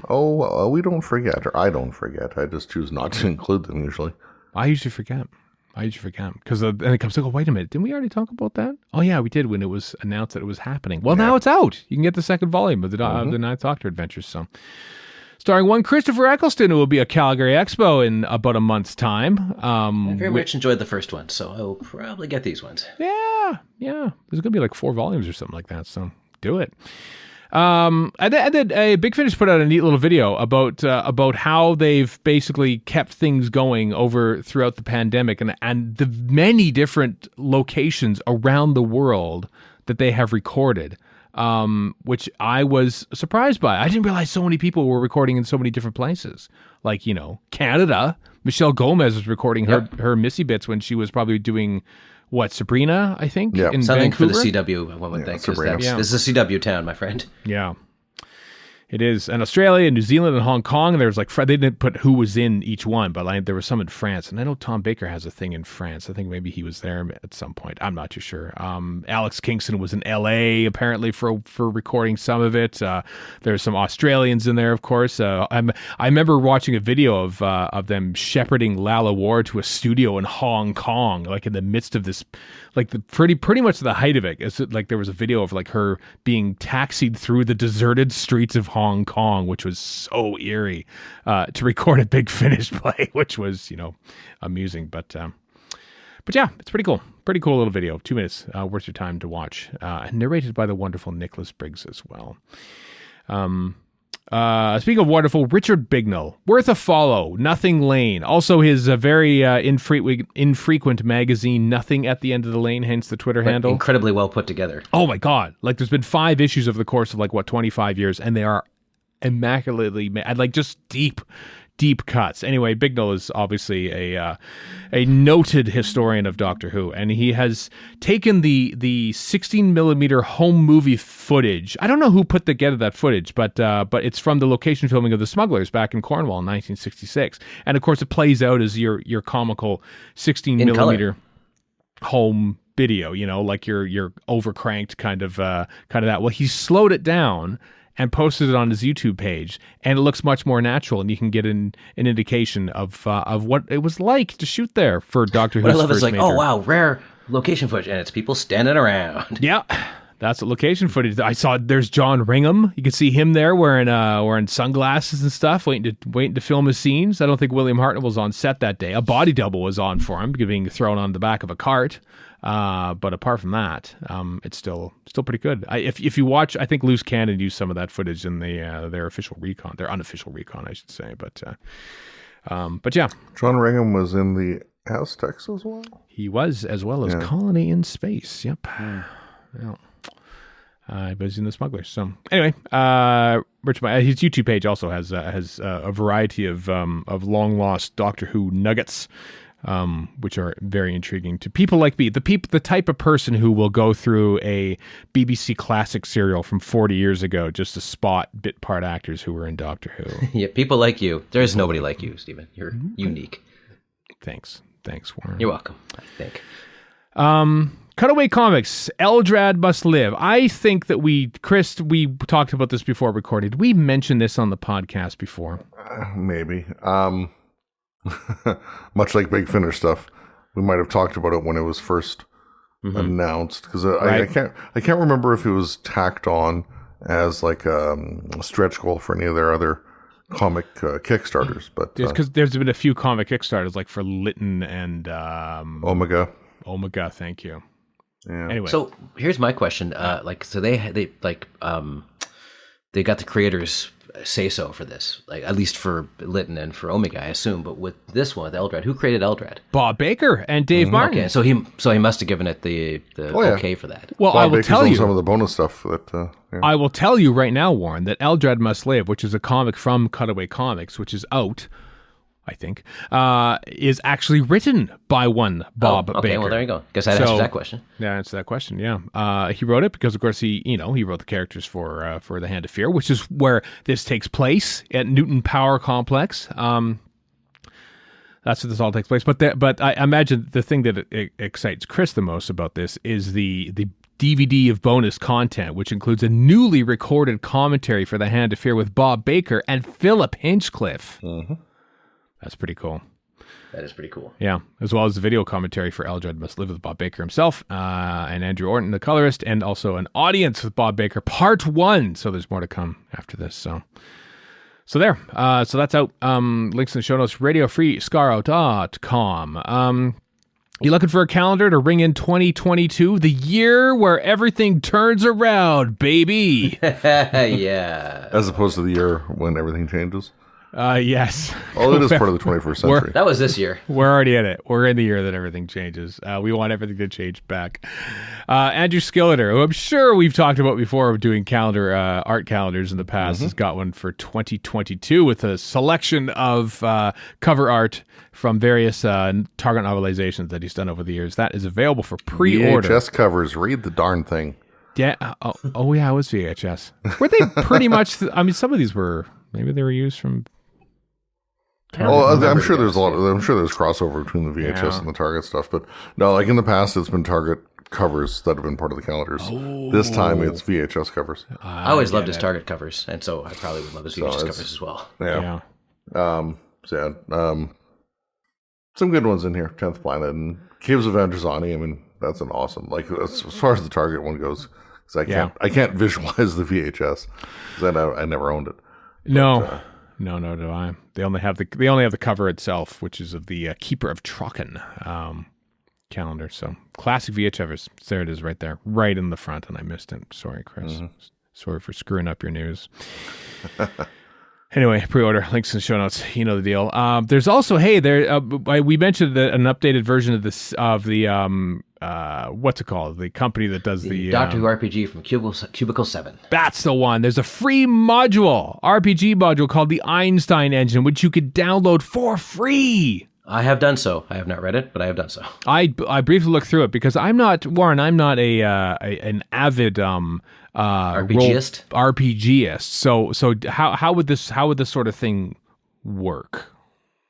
Speaker 4: we don't forget, or I don't forget. I just choose not to include them usually.
Speaker 2: I usually forget because then it comes to go, wait a minute, didn't we already talk about that? Oh yeah, we did when it was announced that it was happening. Well, now it's out. You can get the second volume of the Ninth Doctor Adventures. So, starring one Christopher Eccleston, who will be at Calgary Expo in about a month's time.
Speaker 3: I very much enjoyed the first one, so I will probably get these ones.
Speaker 2: Yeah. There's going to be 4 volumes or something like that. So do it. And then Big Finish put out a neat little video about how they've basically kept things going throughout the pandemic and the many different locations around the world that they have recorded, which I was surprised by. I didn't realize so many people were recording in so many different places, like Canada, Michelle Gomez was recording her Missy bits when she was probably doing Sabrina, I think, in
Speaker 3: something
Speaker 2: Vancouver?
Speaker 3: for the CW, one would think.
Speaker 4: Sabrina.
Speaker 3: This is a CW town, my friend.
Speaker 2: Yeah. It is. And Australia, New Zealand, and Hong Kong. And there was they didn't put who was in each one, but there was some in France. And I know Tom Baker has a thing in France. I think maybe he was there at some point. I'm not too sure. Alex Kingston was in LA apparently for recording some of it. There's some Australians in there, of course. I remember watching a video of them shepherding Lala Ward to a studio in Hong Kong, like in the midst of this, like pretty much the height of it. It's like there was a video of like her being taxied through the deserted streets of Hong Kong, which was so eerie, to record a Big Finish play, which was, amusing. But yeah, it's pretty cool. Pretty cool little video. 2 minutes worth your time to watch. Narrated by the wonderful Nicholas Briggs as well. Speaking of wonderful, Richard Bignell, worth a follow. Nothing Lane. Also his very infrequent magazine, Nothing at the End of the Lane, hence the Twitter handle.
Speaker 3: Incredibly well put together.
Speaker 2: Oh my God. Like there's been 5 issues over the course of 25 years, and they are immaculately made. Like just deep cuts. Anyway, Bignell is obviously a noted historian of Doctor Who, and he has taken the 16 millimeter home movie footage. I don't know who put together that footage, but it's from the location filming of The Smugglers back in Cornwall in 1966, and of course it plays out as your comical 16 millimeter home video. Like your overcranked kind of that. Well, he slowed it down and posted it on his YouTube page, and it looks much more natural, and you can get an indication of what it was like to shoot there for Doctor Who's
Speaker 3: What I love
Speaker 2: first
Speaker 3: is like,
Speaker 2: major.
Speaker 3: oh wow, rare location footage, and it's people standing around.
Speaker 2: Yeah, that's the location footage. I saw there's John Ringham. You can see him there wearing sunglasses and stuff, waiting to film his scenes. I don't think William Hartnell was on set that day. A body double was on for him, being thrown on the back of a cart. But apart from that, it's still pretty good. If you watch, I think Loose Cannon used some of that footage in their official recon, their unofficial recon, I should say. But yeah,
Speaker 4: John Ringham was in the Aztecs as well.
Speaker 2: he was, as well as Colony in Space. Yep. Yeah. He was in The Smugglers. So anyway, his YouTube page also has a variety of long lost Doctor Who nuggets. Which are very intriguing to people like me, the type of person who will go through a BBC classic serial from 40 years ago just to spot bit part actors who were in Doctor Who.
Speaker 3: Yeah, people like you. There is nobody like you, Stephen. You're unique.
Speaker 2: Thanks, Warren.
Speaker 3: You're welcome, I think.
Speaker 2: Cutaway Comics, Eldrad Must Live. I think that we talked about this before recording. Did we mention this on the podcast before?
Speaker 4: Maybe. Much like Big Finish stuff, we might have talked about it when it was first announced, because I can't remember if it was tacked on as like a stretch goal for any of their other comic Kickstarters, but
Speaker 2: because there's been a few comic Kickstarters like for Lytton and
Speaker 4: Omega.
Speaker 2: Thank you.
Speaker 4: Yeah.
Speaker 2: Anyway,
Speaker 3: So here's my question. They got the creators say so for this, like at least for Lytton and for Omega, I assume. But with this one, with Eldrad, who created Eldrad?
Speaker 2: Bob Baker and Dave Martin.
Speaker 3: Okay, so he must have given it the okay for that.
Speaker 2: Well,
Speaker 4: Bob
Speaker 2: I will
Speaker 4: Baker's
Speaker 2: tell
Speaker 4: on
Speaker 2: you.
Speaker 4: some of the bonus stuff that.
Speaker 2: I will tell you right now, Warren, that Eldrad Must Live, which is a comic from Cutaway Comics, which is out, I think, is actually written by one Bob Baker.
Speaker 3: Okay, well there you go. Guess that answers that question.
Speaker 2: Yeah, answer that question. Yeah, he wrote it because, of course, he wrote the characters for the Hand of Fear, which is where this takes place at Newton Power Complex. That's where this all takes place. But I imagine the thing that excites Chris the most about this is the DVD of bonus content, which includes a newly recorded commentary for the Hand of Fear with Bob Baker and Philip Hinchcliffe.
Speaker 4: Mm-hmm.
Speaker 2: That's pretty cool.
Speaker 3: That is pretty cool.
Speaker 2: Yeah, as well as the video commentary for Eldrad Must Live with Bob Baker himself and Andrew Orton, the colorist, and also an audience with Bob Baker, part 1. So there's more to come after this. So there. So that's out. Links in the show notes, radiofreescaro.com. You looking for a calendar to ring in 2022, the year where everything turns around, baby?
Speaker 3: Yeah.
Speaker 4: As opposed to the year when everything changes.
Speaker 2: Yes.
Speaker 4: Oh, it is part of the 21st century.
Speaker 3: That was this year.
Speaker 2: We're already in it. We're in the year that everything changes. We want everything to change back. Andrew Skilleter, who I'm sure we've talked about before of doing art calendars in the past, has got one for 2022 with a selection of cover art from various Target novelizations that he's done over the years. That is available for pre-order.
Speaker 4: VHS covers. Read the darn thing.
Speaker 2: Yeah. Oh, yeah, it was VHS. Were they pretty much... I mean, some of these were... Maybe they were used from...
Speaker 4: I'm sure there's crossover between the VHS and the Target stuff, but no, like in the past, it's been Target covers that have been part of the calendars. This time, it's VHS covers.
Speaker 3: I always loved his Target covers, and so I probably would love his VHS covers as well.
Speaker 4: Yeah. Some good ones in here. 10th Planet and Caves of Androzani. I mean, that's an awesome. Like as far as the Target one goes, because I can't visualize the VHS because I never owned it.
Speaker 2: No, do I? They only have the cover itself, which is of the Keeper of Trocken calendar. So classic VHS. There it is, right there, right in the front, and I missed it. Sorry, Chris. Sorry for screwing up your news. Anyway, pre-order links in the show notes. You know the deal. There's also we mentioned an updated version of the what's it called? The company that does the
Speaker 3: Doctor Who RPG from Cubicle 7.
Speaker 2: That's the one. There's a free RPG module called the Einstein Engine, which you could download for free.
Speaker 3: I have done so. I have not read it, but I have done so.
Speaker 2: I briefly looked through it because I'm not an avid RPGist. So how would this sort of thing work?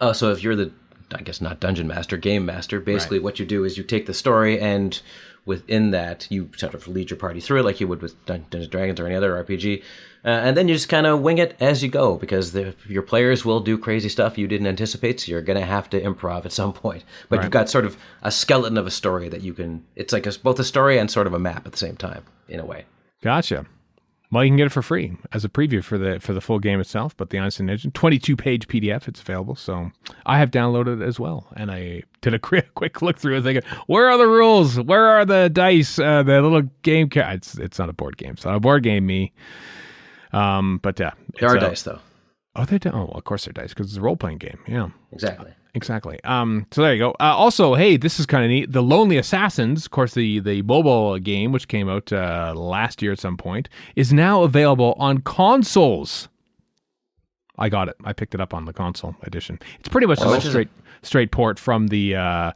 Speaker 3: Oh, so if you're I guess not dungeon master, game master, basically what you do is you take the story and within that you sort of lead your party through it like you would with Dungeons & Dragons or any other RPG. And then you just kind of wing it as you go because your players will do crazy stuff you didn't anticipate, so you're going to have to improv at some point. But you've got sort of a skeleton of a story that you can... It's like both a story and sort of a map at the same time, in a way.
Speaker 2: Gotcha. Well, you can get it for free as a preview for the full game itself, but the Einstein Engine, 22-page PDF, it's available. So I have downloaded it as well, and I did a quick look through it thinking, where are the rules? Where are the dice? The little game... It's not a board game. It's not a board game, me. But yeah.
Speaker 3: There are dice, though.
Speaker 2: Oh, they do? Oh, well, of course they're dice, because it's a role-playing game. Yeah.
Speaker 3: Exactly.
Speaker 2: So there you go. Also, hey, this is kind of neat. The Lonely Assassins, of course, the mobile game, which came out last year at some point, is now available on consoles. I got it. I picked it up on the console edition. It's pretty much a straight port from the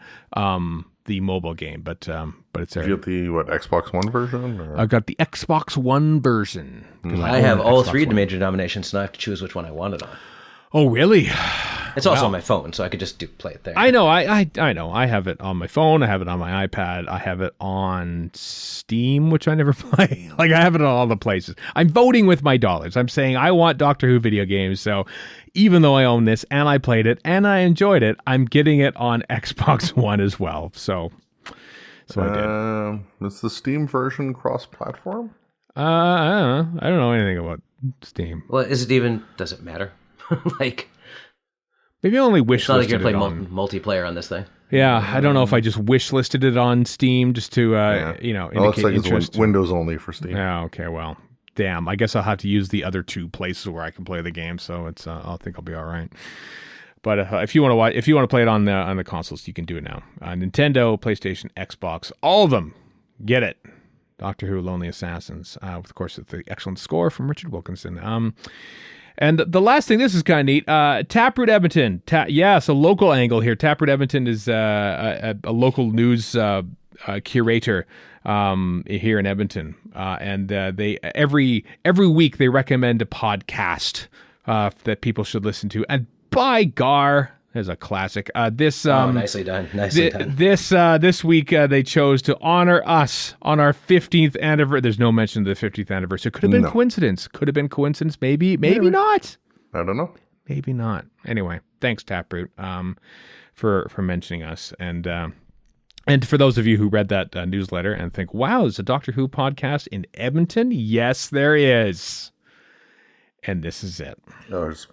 Speaker 2: mobile game, but it's there.
Speaker 4: Did you get the Xbox One version? Or?
Speaker 2: I got the Xbox One version.
Speaker 3: I have all three major denominations, so I have to choose which one I want it on.
Speaker 2: Oh, really?
Speaker 3: It's also on my phone, so I could just play it there.
Speaker 2: I know. I know. I have it on my phone. I have it on my iPad. I have it on Steam, which I never play. Like, I have it on all the places. I'm voting with my dollars. I'm saying I want Doctor Who video games. So even though I own this and I played it and I enjoyed it, I'm getting it on Xbox One as well. So I did.
Speaker 4: Is the Steam version cross-platform?
Speaker 2: I don't know anything about Steam.
Speaker 3: Well, does it matter? Like,
Speaker 2: maybe I only wish listed
Speaker 3: it. It's not like you're playing multiplayer on this thing.
Speaker 2: Yeah, I don't know if I just wish listed it on Steam just to indicate interest.
Speaker 4: It's Windows only for Steam.
Speaker 2: Yeah. Okay. Well, damn. I guess I'll have to use the other two places where I can play the game. So it's. I think I'll be all right. But if you want to play it on the consoles, you can do it now. Nintendo, PlayStation, Xbox, all of them. Get it. Doctor Who: Lonely Assassins. Of course, with the excellent score from Richard Wilkinson. And the last thing, this is kind of neat. Taproot Edmonton. A local angle here. Taproot Edmonton is a local news curator here in Edmonton, and they every week they recommend a podcast that people should listen to. And by gar, there's a classic.
Speaker 3: Nicely done.
Speaker 2: This week they chose to honor us on our 15th anniversary. There's no mention of the 50th anniversary. Could have been coincidence. Maybe not.
Speaker 4: I don't know.
Speaker 2: Maybe not. Anyway, thanks Taproot for mentioning us, and for those of you who read that newsletter and think, wow, there's a Doctor Who podcast in Edmonton. Yes, there is. And this is it.
Speaker 4: There's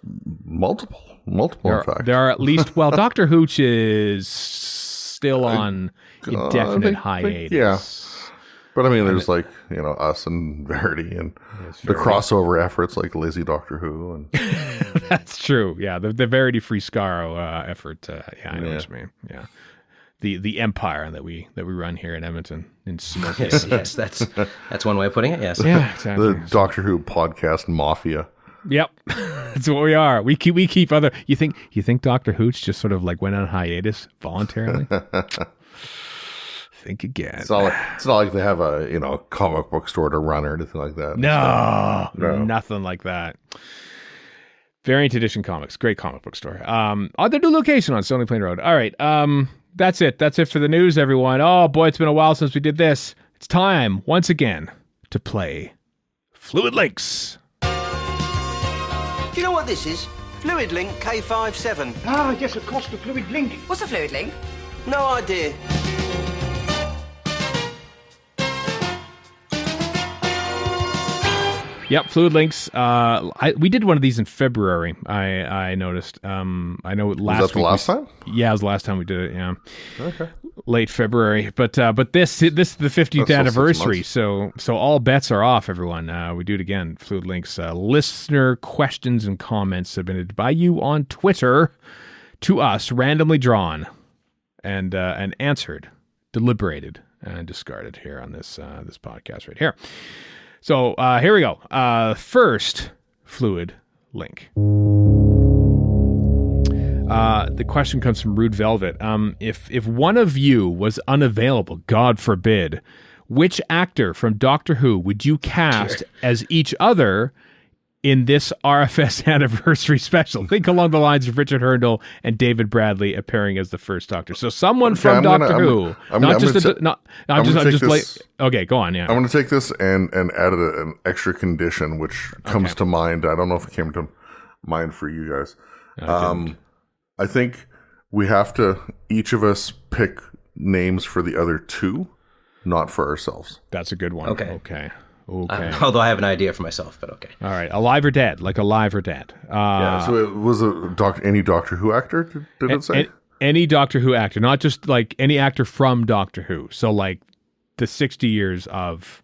Speaker 4: multiple in fact.
Speaker 2: There are at least, Doctor Hooch is still on indefinite hiatus.
Speaker 4: But I mean, there's like, us and Verity and the crossover efforts like Lazy Doctor Who. And
Speaker 2: That's true. Yeah, the Verity Free Skaro effort. I know what you mean. Yeah. The empire that we run here in Edmonton in Smoky.
Speaker 3: Yes, that's one way of putting it. Yes.
Speaker 2: Yeah, exactly.
Speaker 4: the Doctor Who podcast mafia.
Speaker 2: Yep, that's what we are. We keep other. You think Doctor Hooch just sort of like went on hiatus voluntarily? Think again.
Speaker 4: It's not like they have a comic book store to run or anything like that.
Speaker 2: No, nothing like that. Variant Edition Comics, great comic book store. Their new location on Stony Plain Road. All right, that's it. That's it for the news, everyone. Oh boy, it's been a while since we did this. It's time once again to play Fluid Links.
Speaker 1: Do you know what this is? Fluid Link K57.
Speaker 5: Ah, yes, of course, the Fluid Link.
Speaker 6: What's a fluid link?
Speaker 1: No idea.
Speaker 2: Yep, Fluid Links. We did one of these in February. I noticed. I know last.
Speaker 4: Was that the last time?
Speaker 2: Yeah, it was the last time we did it. Yeah.
Speaker 4: Okay.
Speaker 2: Late February, but this is the 50th anniversary, so all bets are off, everyone. We do it again. Fluid Links. Listener questions and comments submitted by you on Twitter to us, randomly drawn, and answered, deliberated, and discarded here on this podcast right here. So here we go. First, Fluid Link. The question comes from Rude Velvet. If one of you was unavailable, God forbid, which actor from Doctor Who would you cast as each other in this RFS anniversary special? Think along the lines of Richard Hurndall and David Bradley appearing as the first Doctor. So someone from Doctor Who, Okay, go on. Yeah,
Speaker 4: I'm going to take this and add an extra condition, which comes to mind. I don't know if it came to mind for you guys. I think we have to each of us pick names for the other two, not for ourselves.
Speaker 2: That's a good one. Okay.
Speaker 3: Although I have an idea for myself, but okay.
Speaker 2: All right. Alive or dead? Like alive or dead.
Speaker 4: So it was any Doctor Who actor, did it say?
Speaker 2: Any Doctor Who actor, not just like any actor from Doctor Who. So like the 60 years of,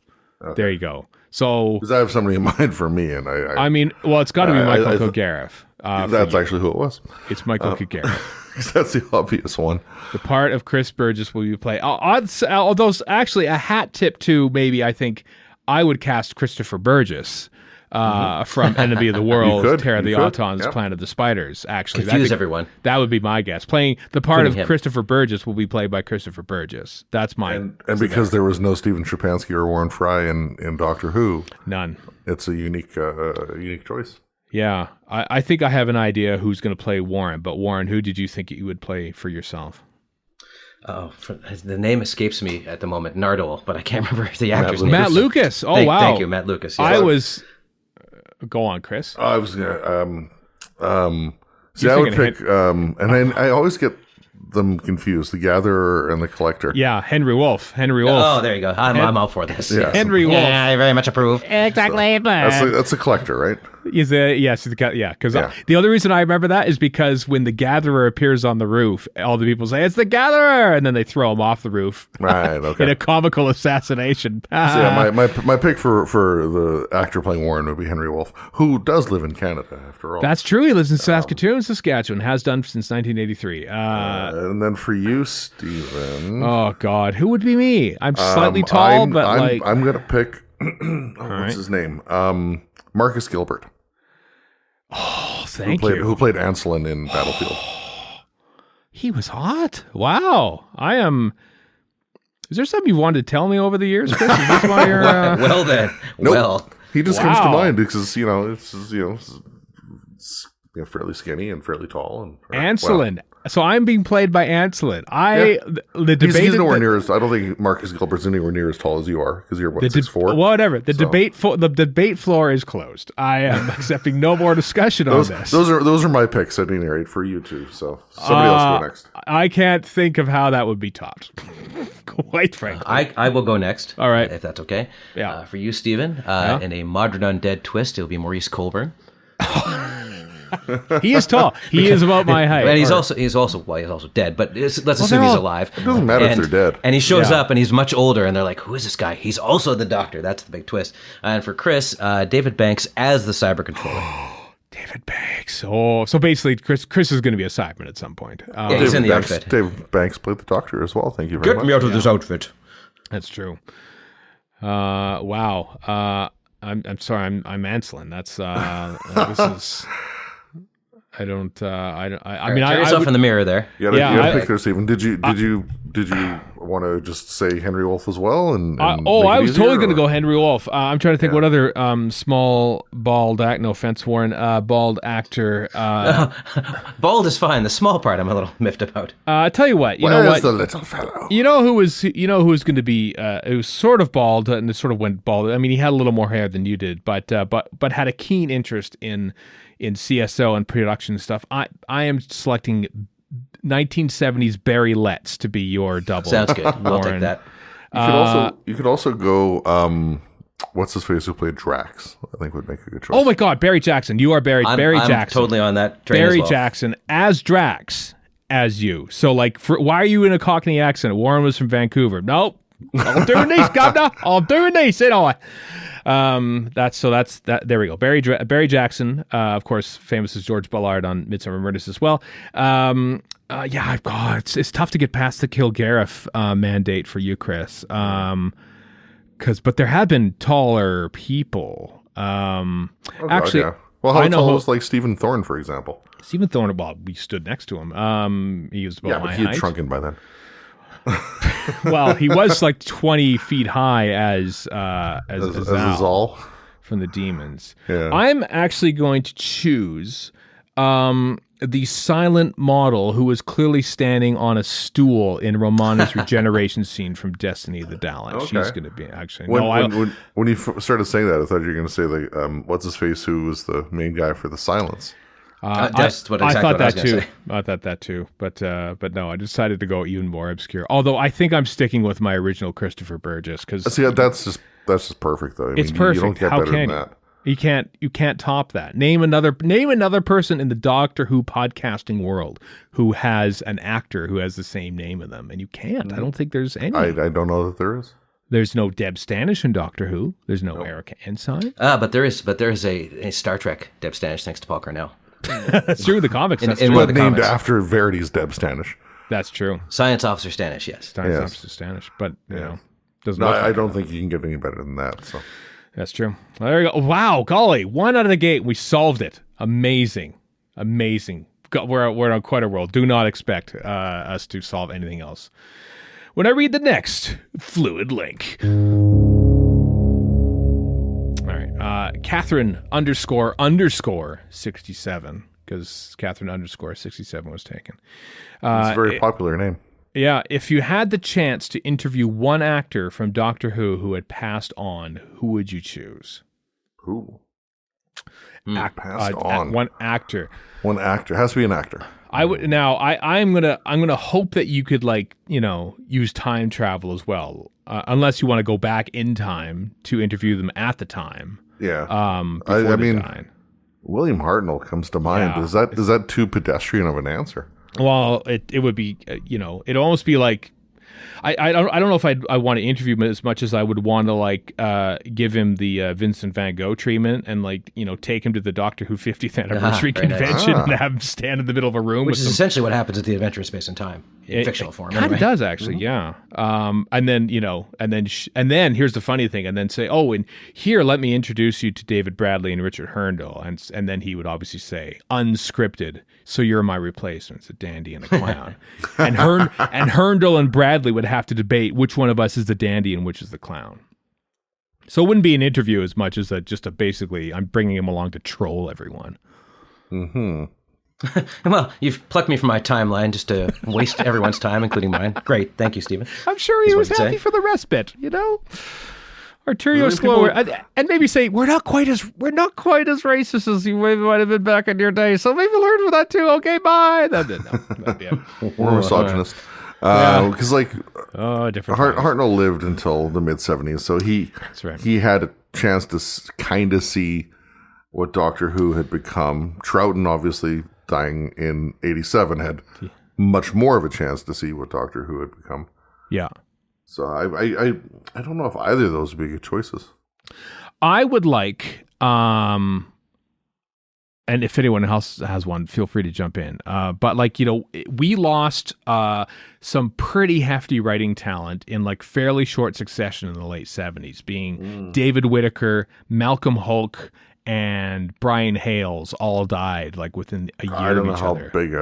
Speaker 2: there you go. So,
Speaker 4: because I have somebody in mind for me, and
Speaker 2: I mean, it's got to be Michael Kilgariff.
Speaker 4: That's actually who it was.
Speaker 2: It's Michael Kilgariff.
Speaker 4: That's the obvious one.
Speaker 2: The part of Chris Burgess will you play? Although actually a hat tip too, maybe I think I would cast Christopher Burgess from Enemy of the World, Terror of the Autons, Planet of the Spiders. Actually,
Speaker 3: confuse everyone.
Speaker 2: That would be my guess. Playing the part of Christopher Burgess will be played by Christopher Burgess. That's my
Speaker 4: and because there was no Stephen Shapansky or Warren Fry in Doctor Who,
Speaker 2: none.
Speaker 4: It's a unique choice.
Speaker 2: Yeah, I think I have an idea who's going to play Warren. But Warren, who did you think you would play for yourself?
Speaker 3: Oh, the name escapes me at the moment. Nardole, but I can't remember the actor's name.
Speaker 2: Matt Lucas. Oh, wow.
Speaker 3: Thank you, Matt Lucas. Yes.
Speaker 2: I was... Go on, Chris.
Speaker 4: I was going to... see, I would pick... and I always get them confused. The Gatherer and the Collector.
Speaker 2: Yeah, Henry Wolfe.
Speaker 3: Oh, there you go. I'm all for this.
Speaker 4: Yeah.
Speaker 2: Henry Wolfe.
Speaker 3: Yeah, I very much approve.
Speaker 6: Exactly.
Speaker 4: That's a Collector, right?
Speaker 2: Because the only reason I remember that is because when the Gatherer appears on the roof, all the people say, "It's the Gatherer!" and then they throw him off the roof.
Speaker 4: Right, okay.
Speaker 2: In a comical assassination.
Speaker 4: So yeah, my pick for the actor playing Warren would be Henry Wolfe, who does live in Canada, after all.
Speaker 2: That's true. He lives in Saskatoon, Saskatchewan, has done since 1983.
Speaker 4: And then for you, Stephen...
Speaker 2: Oh, God. Who would be me? I'm slightly tall, but
Speaker 4: I'm going to pick... what's his name? Marcus Gilbert.
Speaker 2: Oh, thank you.
Speaker 4: Who played Anselin in Battlefield.
Speaker 2: He was hot. Wow. Is there something you wanted to tell me over the years, Chris? Is this why you're...
Speaker 3: Well, then.
Speaker 4: Nope.
Speaker 3: Well.
Speaker 4: He just comes to mind because, it's fairly skinny and fairly tall. And
Speaker 2: Anselin. So I'm being played by Anselin. The debate.
Speaker 4: He's nowhere near as. I don't think Marcus Gilbert's anywhere near as tall as you are because you're 6'4".
Speaker 2: Whatever. The debate floor is closed. I am accepting no more discussion on this.
Speaker 4: Those are my picks at any rate for you two. So somebody else go next.
Speaker 2: I can't think of how that would be topped. Quite frankly,
Speaker 3: I will go next.
Speaker 2: All right,
Speaker 3: if that's okay.
Speaker 2: Yeah.
Speaker 3: For you, Stephen, in a modern undead twist, it'll be Maurice Colburn.
Speaker 2: He is tall. He is about my height.
Speaker 3: And he's also dead. But let's assume he's alive.
Speaker 4: It doesn't matter if they're dead.
Speaker 3: And he shows up, and he's much older, and they're like, "Who is this guy?" He's also the Doctor. That's the big twist. And for Chris, David Banks as the Cyber Controller.
Speaker 2: David Banks. Oh, so basically, Chris is going to be a Cyberman at some point.
Speaker 3: Yeah, he's in the outfit.
Speaker 4: David Banks played the Doctor as well. Thank you very much.
Speaker 3: Get me out of this outfit.
Speaker 2: That's true. Wow. I'm sorry. I'm Anselin. That's this is. I don't. I mean,
Speaker 3: Turn yourself in the mirror there.
Speaker 4: You gotta pick there, Stephen. Did you want to just say Henry Wolf as well?
Speaker 2: I was totally going to go Henry Wolf. I'm trying to think what other small bald no offense, Warren, bald actor.
Speaker 3: Bald is fine. The small part I'm a little miffed about.
Speaker 2: I tell you what.
Speaker 4: Where's the little fellow?
Speaker 2: You know who was going to be? It was sort of bald and it sort of went bald. I mean, he had a little more hair than you did, but had a keen interest in CSO and production stuff. I am selecting 1970s Barry Letts to be your double.
Speaker 3: Sounds good. I'll take that.
Speaker 4: You could also go. What's his face who played Drax? I think would make a good choice.
Speaker 2: Oh my God, Barry Jackson! You are Barry Jackson.
Speaker 3: I'm totally on that train
Speaker 2: Barry
Speaker 3: as well.
Speaker 2: Jackson as Drax as you. So like, why are you in a Cockney accent? Warren was from Vancouver. Nope. I'm doing these, Governor. I'm doing these. Say no. That's that. There we go. Barry Jackson, of course, famous as George Ballard on Midsummer Murders as well. It's tough to get past the Kilgariff mandate for you, Chris. But there have been taller people. Actually,
Speaker 4: yeah. Well, how tall was like Stephen Thorne, for example?
Speaker 2: Stephen Thorne, well, we stood next to him. He was about my height.
Speaker 4: He had shrunken by then.
Speaker 2: Well, he was like 20 feet high as Azal from the Demons.
Speaker 4: Yeah.
Speaker 2: I'm actually going to choose the silent model who was clearly standing on a stool in Romana's regeneration scene from Destiny of the Daleks.
Speaker 4: Okay.
Speaker 2: She's going to be actually.
Speaker 4: When you started saying that, I thought you were going to say like, what's his face, who was the main guy for the Silence.
Speaker 3: That's exactly what I was going to say.
Speaker 2: I thought that too, but no, I decided to go even more obscure. Although I think I'm sticking with my original Christopher Burgess because
Speaker 4: that's just perfect though.
Speaker 2: It's perfect.
Speaker 4: You don't get better than that.
Speaker 2: You can't top that. Name another person in the Doctor Who podcasting world who has an actor who has the same name of them, and you can't. I don't think there's any.
Speaker 4: I don't know that there is.
Speaker 2: There's no Deb Stanish in Doctor Who. There's no Erica Ensign.
Speaker 3: But there is a Star Trek Deb Stanish thanks to Paul Cornell.
Speaker 2: That's true. The comics.
Speaker 4: Named after Verity's Deb Stanish.
Speaker 2: That's true.
Speaker 3: Science Officer Stanish, yes.
Speaker 2: Officer Stanish, but doesn't.
Speaker 4: I don't think you can get any better than that. So
Speaker 2: that's true. Well, there you go. Wow, golly, 1 out of the gate. We solved it. Amazing. We're on quite a roll. Do not expect us to solve anything else. When I read the next fluid link. Catherine _ 67, because Catherine _ 67 was taken.
Speaker 4: It's a very popular name.
Speaker 2: Yeah. If you had the chance to interview one actor from Doctor Who had passed on, who would you choose?
Speaker 4: Who?
Speaker 2: Passed on. One actor.
Speaker 4: One actor. Has to be an actor.
Speaker 2: I would now. I'm gonna hope that you could use time travel as well, unless you want to go back in time to interview them at the time.
Speaker 4: Yeah. I mean, William Hartnell comes to mind. Yeah. Is that too pedestrian of an answer?
Speaker 2: Well, it would be. It'd almost be like. I don't know if I want to interview him as much as I would want to give him the Vincent Van Gogh treatment and take him to the Doctor Who 50th anniversary convention and have him stand in the middle of a room,
Speaker 3: which is essentially what happens at the Adventure of Space and Time in fictional form.
Speaker 2: Kind of does actually, yeah. And then here's the funny thing, and then say, oh, and here let me introduce you to David Bradley and Richard Herndl, and then he would obviously say unscripted. So you're my replacements, a dandy and a clown, and Herndl and Bradley would have to debate which one of us is the dandy and which is the clown. So it wouldn't be an interview as much as basically I'm bringing him along to troll everyone.
Speaker 4: Mm-hmm.
Speaker 3: Well, you've plucked me from my timeline just to waste everyone's time, including mine. Great, thank you, Stephen.
Speaker 2: I'm sure he was happy for the respite. Arteriosclerosis, and maybe say we're not quite as racist as you might have been back in your day. So maybe learn from that too. Okay, bye. That'd be it.
Speaker 4: We're misogynist. Because
Speaker 2: different.
Speaker 4: Hartnell lived until the mid 70s, so he had a chance to kind of see what Doctor Who had become. Troughton, obviously dying in 87, had much more of a chance to see what Doctor Who had become.
Speaker 2: Yeah.
Speaker 4: So I don't know if either of those would be good choices.
Speaker 2: I would like, and if anyone else has one, feel free to jump in. But like, we lost some pretty hefty writing talent in like fairly short succession in the late 70s, being David Whittaker, Malcolm Hulke, and Brian Hales all died like within a year
Speaker 4: I don't
Speaker 2: of
Speaker 4: know
Speaker 2: each
Speaker 4: how
Speaker 2: other.
Speaker 4: big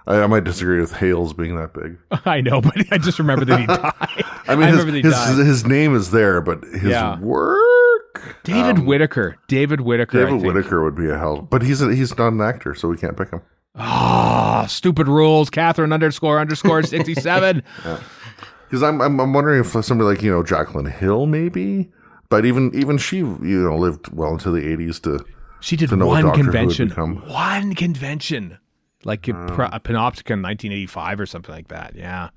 Speaker 4: I might disagree with Hales being that big.
Speaker 2: I know, but I just remember that he died.
Speaker 4: I mean, his name is there, but his work.
Speaker 2: David Whittaker. David
Speaker 4: Whittaker would be a hell, but he's not an actor, so we can't pick him.
Speaker 2: Ah, stupid rules. Catherine _ 67.
Speaker 4: Because I'm wondering if somebody like Jacqueline Hill maybe, but even she lived well into the 80s to.
Speaker 2: She did one convention. One convention. Like a Panoptica in 1985 or something like that. Yeah.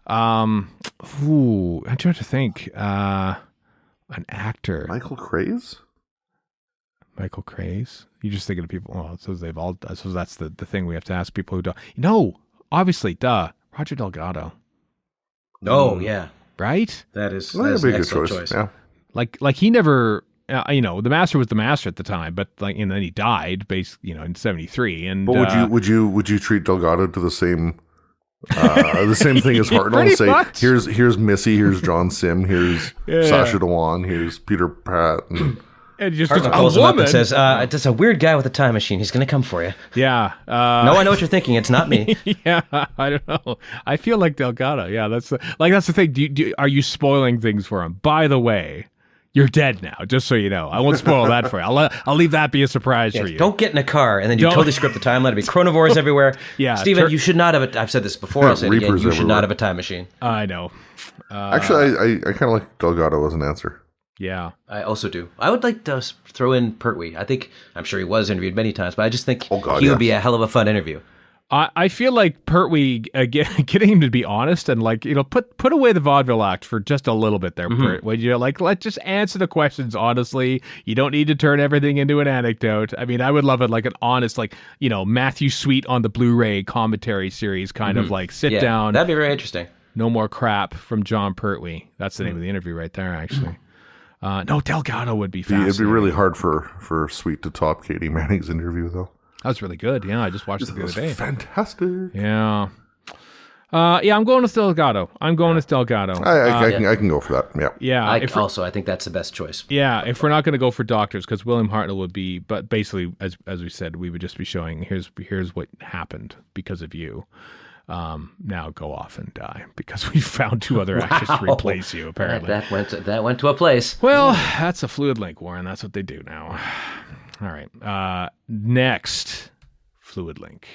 Speaker 2: I'm trying to think. An actor.
Speaker 4: Michael Craze?
Speaker 2: Michael Craze? You just thinking of people. Well, I suppose that's the thing we have to ask people who don't. No, obviously, Roger Delgado.
Speaker 3: Oh, yeah.
Speaker 2: Right?
Speaker 3: That's
Speaker 4: a
Speaker 3: an
Speaker 4: good
Speaker 3: excellent choice.
Speaker 4: Yeah.
Speaker 2: Like he never. The Master was the Master at the time, but and then he died, in 73. And
Speaker 4: but would you treat Delgado to the same thing as Hartnell? Say
Speaker 2: much.
Speaker 4: here's Missy, here's John Sim, here's Sacha Dhawan, here's Peter Pratt, and
Speaker 2: just
Speaker 3: Hartnell calls him up and says, "It's a weird guy with a time machine. He's going to come for you."
Speaker 2: Yeah.
Speaker 3: No, I know what you're thinking. It's not me.
Speaker 2: Yeah, I don't know. I feel like Delgado. Yeah, that's the thing. Are you spoiling things for him? By the way. You're dead now, just so you know. I won't spoil that for you. I'll leave that be a surprise for you.
Speaker 3: Don't get in a car, and then you totally script the time. Let it be chronovores everywhere.
Speaker 2: Yeah,
Speaker 3: Stephen, you should not have I've said this before. I'll say it again. You should not have a time machine.
Speaker 2: I know.
Speaker 4: Actually, I kind of like Delgado as an answer.
Speaker 2: Yeah,
Speaker 3: I also do. I would like to throw in Pertwee. I'm sure he was interviewed many times, but I just think he would be a hell of a fun interview.
Speaker 2: I feel like Pertwee, getting him to be honest and put away the vaudeville act for just a little bit there, Pert. Would you let's just answer the questions honestly. You don't need to turn everything into an anecdote. I mean, I would love it like an honest, Matthew Sweet on the Blu-ray commentary series kind of sit down.
Speaker 3: That'd be very interesting.
Speaker 2: No more crap from John Pertwee. That's the name of the interview right there, actually. No, Delgado would be fascinating.
Speaker 4: It'd be really hard for Sweet to top Katie Manning's interview, though.
Speaker 2: That was really good. Yeah, I just watched it the other day.
Speaker 4: Fantastic.
Speaker 2: Yeah. I'm going with Delgado. I
Speaker 4: can go for that. Yeah.
Speaker 2: Yeah.
Speaker 3: I think that's the best choice.
Speaker 2: Yeah. If we're not going to go for doctors, because William Hartnell would be, but basically, as we said, we would just be showing here's what happened because of you. Now go off and die because we found two other actors to replace you. Apparently,
Speaker 3: that went to a place.
Speaker 2: Well, that's a fluid link, Warren. That's what they do now. All right. Next, Fluid Link.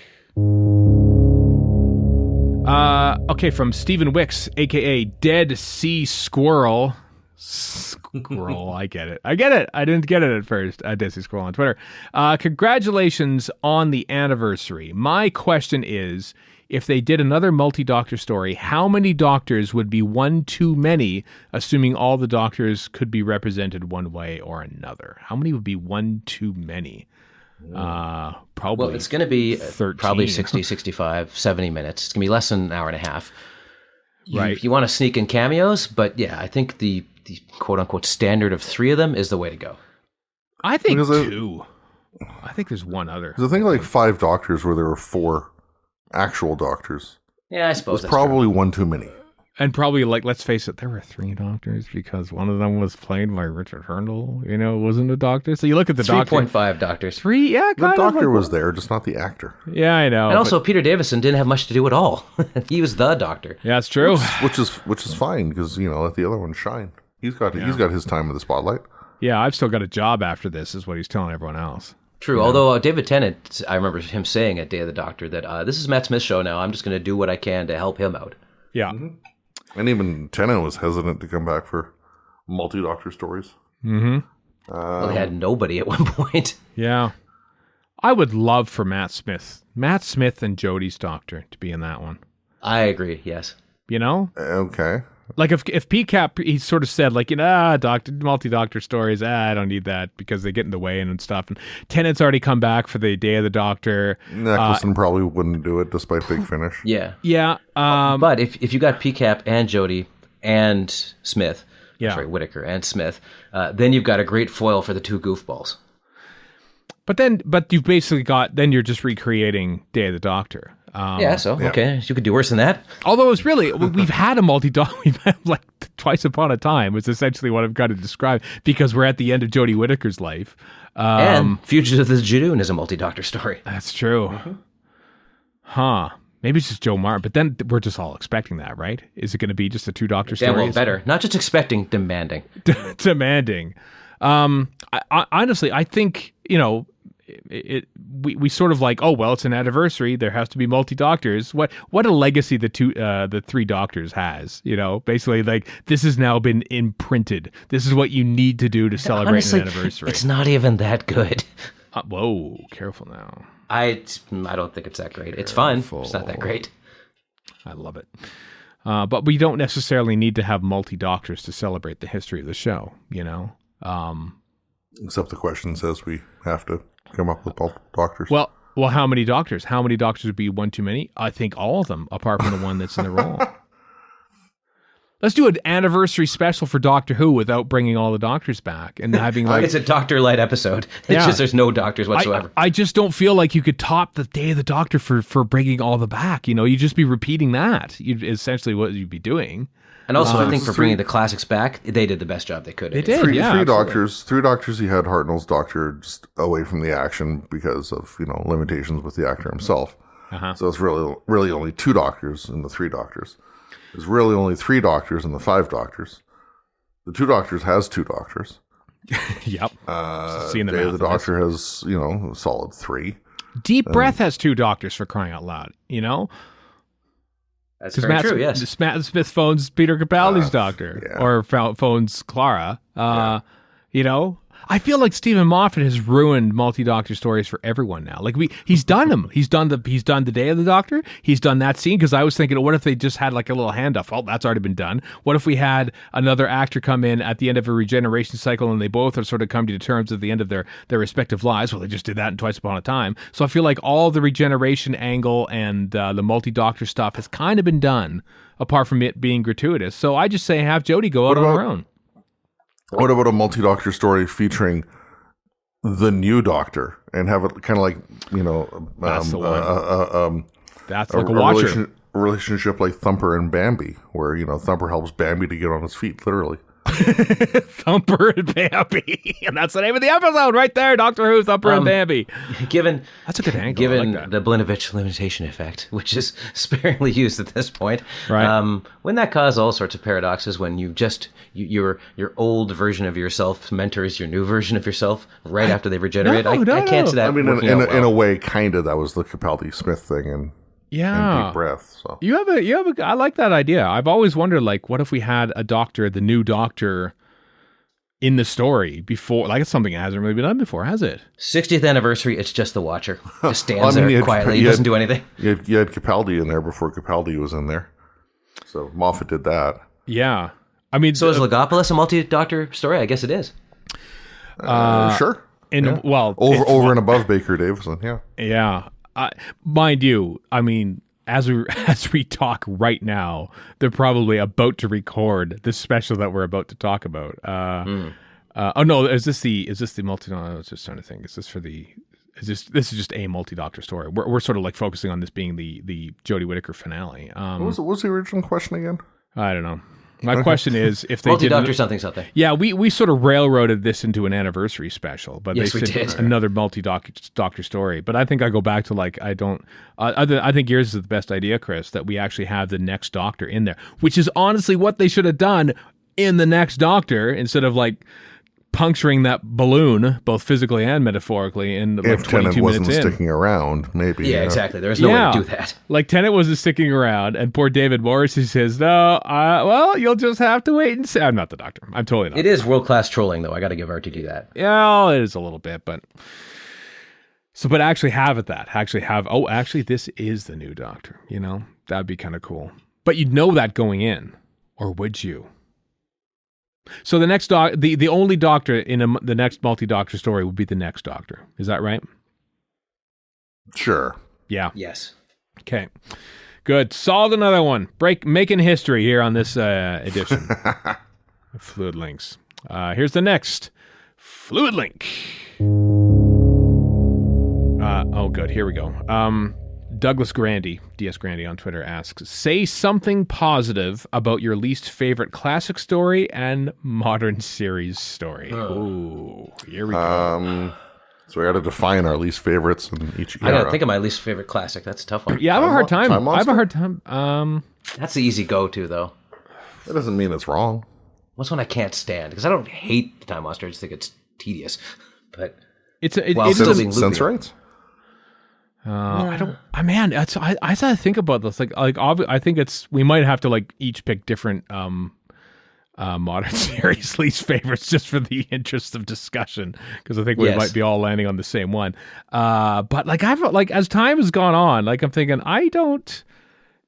Speaker 2: Okay, from Stephen Wicks, a.k.a. Dead Sea Squirrel. Squirrel, I get it. I didn't get it at first. Dead Sea Squirrel on Twitter. Congratulations on the anniversary. My question is, if they did another multi-doctor story, how many doctors would be one too many, assuming all the doctors could be represented one way or another? How many would be one too many? Probably.
Speaker 3: Well, it's going to be
Speaker 2: 13.
Speaker 3: Probably 60, 65, 70 minutes. It's going to be less than an hour and a half. You want to sneak in cameos, but yeah, I think the quote-unquote standard of 3 of them is the way to go.
Speaker 2: I think 2. I think there's one other.
Speaker 4: There's a thing like 5 doctors where there were 4 actual doctors.
Speaker 3: Yeah, I suppose
Speaker 4: that's probably one too many.
Speaker 2: And probably, let's face it, there were 3 doctors because one of them was played by Richard Hurndall, wasn't a doctor. So you look at the doctor.
Speaker 3: 3.5 doctors.
Speaker 2: 3, yeah,
Speaker 4: the doctor was there, just not the actor.
Speaker 2: Yeah, I know.
Speaker 3: And also, Peter Davison didn't have much to do at all. He was the doctor.
Speaker 2: Yeah, that's true.
Speaker 4: Which is fine because, let the other one shine. He's got his time in the spotlight.
Speaker 2: Yeah, I've still got a job after this, is what he's telling everyone else.
Speaker 3: True, although David Tennant, I remember him saying at Day of the Doctor that this is Matt Smith's show now. I'm just going to do what I can to help him out.
Speaker 2: Yeah.
Speaker 4: Mm-hmm. And even Tennant was hesitant to come back for multi-doctor stories.
Speaker 2: Mm-hmm.
Speaker 3: Well, they had nobody at one point.
Speaker 2: Yeah. I would love for Matt Smith and Jodie's doctor to be in that one.
Speaker 3: I agree, yes.
Speaker 4: Okay.
Speaker 2: Like if PCAP, he sort of said like, multi-doctor stories, I don't need that because they get in the way and stuff. And Tennant's already come back for the Day of the Doctor.
Speaker 4: Eccleston probably wouldn't do it despite Big Finish.
Speaker 3: Yeah.
Speaker 2: Yeah.
Speaker 3: But if you got PCAP and Jodie and Smith, Whittaker and Smith, then you've got a great foil for the two goofballs.
Speaker 2: But you've basically then you're just recreating Day of the Doctor.
Speaker 3: Okay, you could do worse than that.
Speaker 2: Although it's really, we've had a multi-doctor, we've had like Twice Upon a Time. It's essentially what I've got to describe because we're at the end of Jodie Whittaker's life.
Speaker 3: And Fugitive of the Jadoon is a multi-doctor story.
Speaker 2: That's true. Mm-hmm. Huh. Maybe it's just Joe Martin, but then we're just all expecting that, right? Is it going to be just a two-doctor story?
Speaker 3: Well, better. Not just expecting, demanding.
Speaker 2: Demanding. Honestly, I think, we sort of like, oh well, it's an anniversary, there has to be multi-doctors. What a legacy the three doctors has, basically like this has now been imprinted. This is what you need to do to celebrate
Speaker 3: Honestly,
Speaker 2: an anniversary.
Speaker 3: It's not even that good.
Speaker 2: Whoa, careful now.
Speaker 3: I don't think it's that great. It's fun. It's not that great.
Speaker 2: I love it. But we don't necessarily need to have multi-doctors to celebrate the history of the show,
Speaker 4: Except the question says we have to come up with multiple doctors.
Speaker 2: Well, how many doctors? How many doctors would be one too many? I think all of them, apart from the one that's in the role. Let's do an anniversary special for Doctor Who without bringing all the doctors back and having like...
Speaker 3: It's a Doctor-light episode. It's just there's no doctors whatsoever.
Speaker 2: I just don't feel like you could top the Day of the Doctor for bringing all the back. You'd just be repeating that. Essentially what you'd be doing.
Speaker 3: And also, I think for bringing the classics back, they did the best job they could.
Speaker 2: They did,
Speaker 4: three doctors. Three doctors. He had Hartnell's Doctor just away from the action because of limitations with the actor himself.
Speaker 2: Uh-huh.
Speaker 4: So it's really only two doctors in the three doctors. There's really only three doctors in the five doctors. The two doctors has two doctors.
Speaker 2: Yep.
Speaker 4: Day of the Doctor has a solid three.
Speaker 2: Deep Breath has two doctors, for crying out loud.
Speaker 3: That's very true, yes.
Speaker 2: Matt Smith phones Peter Capaldi's doctor, or phones Clara. I feel like Stephen Moffat has ruined multi-doctor stories for everyone now. Like he's done them. He's done the Day of the Doctor. He's done that scene because I was thinking, what if they just had like a little handoff? Well, that's already been done. What if we had another actor come in at the end of a regeneration cycle and they both are sort of come to terms at the end of their respective lives? Well, they just did that in Twice Upon a Time. So I feel like all the regeneration angle and the multi-doctor stuff has kind of been done, apart from it being gratuitous. So I just say have Jodie go out on her own.
Speaker 4: What about a multi-doctor story featuring the new Doctor and have it kind of like,
Speaker 2: that's the one. That's like a
Speaker 4: Watcher. Relationship like Thumper and Bambi, where, Thumper helps Bambi to get on his feet, literally.
Speaker 2: Thumper and Bambi. And that's the name of the episode right there, Doctor Who, Thumper and Bambi.
Speaker 3: That's a good angle. Given the Blinovitch limitation effect, which is sparingly used at this point,
Speaker 2: right.
Speaker 3: Wouldn't that cause all sorts of paradoxes when your old version of yourself mentors your new version of yourself right after they regenerate? I can't see that.
Speaker 4: I mean, in a way, kind of, that was the Capaldi-Smith thing, and Deep Breath. So
Speaker 2: I like that idea. I've always wondered, like, what if we had the new Doctor in the story before? Like, it's something that hasn't really been done before, has it?
Speaker 3: 60th anniversary, it's just the Watcher. Just stands there quietly. He doesn't do anything.
Speaker 4: You had Capaldi in there before Capaldi was in there. So Moffat did that.
Speaker 2: Yeah. I mean,
Speaker 3: so is Logopolis a multi-doctor story? I guess it is.
Speaker 4: Sure. Over and above Baker Davison, yeah.
Speaker 2: Yeah. Mind you, I mean, as we talk right now, they're probably about to record the special that we're about to talk about. Oh no, is this the multi? No, I was just trying to think. Is this is just a multi-doctor story? We're sort of like focusing on this being the Jodie Whittaker finale.
Speaker 4: What was the original question again?
Speaker 2: I don't know. My question is, if they
Speaker 3: multi-doctor something.
Speaker 2: Yeah, we sort of railroaded this into an anniversary special, but
Speaker 3: yes,
Speaker 2: they said
Speaker 3: did.
Speaker 2: Another multi-doctor story. But I think I go back to like I think yours is the best idea, Chris, that we actually have the next Doctor in there, which is honestly what they should have done in the next Doctor instead of like puncturing that balloon, both physically and metaphorically, in like 22
Speaker 4: Tennant
Speaker 2: minutes
Speaker 4: wasn't sticking around, maybe.
Speaker 3: Yeah, exactly. There was no way to do that.
Speaker 2: Like Tennant wasn't sticking around, and poor David Morris, he says, "No, well, you'll just have to wait and see." I'm not the Doctor. I'm totally not.
Speaker 3: It is world-class trolling, though. I got to give RTD that.
Speaker 2: Yeah, it is a little bit, but actually have it that. Actually, this is the new Doctor. That'd be kind of cool. But you'd know that going in. Or would you? So the next the only Doctor in the next multi-Doctor story would be the next Doctor. Is that right?
Speaker 4: Sure.
Speaker 2: Yeah.
Speaker 3: Yes.
Speaker 2: Okay. Good. Solved another one. Making history here on this edition of Fluid Links. Here's the next Fluid Link. Oh, good. Here we go. Douglas Grandy, DS Grandy on Twitter asks, say something positive about your least favorite classic story and modern series story. Ooh, here we go.
Speaker 4: So we got to define our least favorites in each
Speaker 3: I
Speaker 4: era.
Speaker 3: gotta think of my least favorite classic. That's a tough one.
Speaker 2: Yeah, I have a hard time.
Speaker 4: Time
Speaker 2: I have a
Speaker 4: Monster?
Speaker 2: hard time.
Speaker 3: That's the easy go-to, though.
Speaker 4: That doesn't mean it's wrong.
Speaker 3: What's one I can't stand? Because I don't hate the Time Monster. I just think it's tedious. But
Speaker 2: It's
Speaker 3: Well,
Speaker 2: it's
Speaker 3: still
Speaker 2: a,
Speaker 3: being
Speaker 4: Sense
Speaker 3: loopy.
Speaker 4: rights?
Speaker 2: I don't. Man, that's I started to think about this. I think we might have to like each pick different modern series least favorites just for the interest of discussion, because I think we
Speaker 3: Yes.
Speaker 2: might be all landing on the same one. But as time has gone on, I'm thinking I don't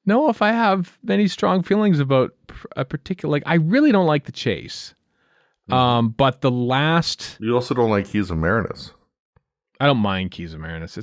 Speaker 2: know if I have many strong feelings about a particular. I really don't like The Chase. But the last,
Speaker 4: You also don't like Keys of Marinus.
Speaker 2: I don't mind Keys of Marinus.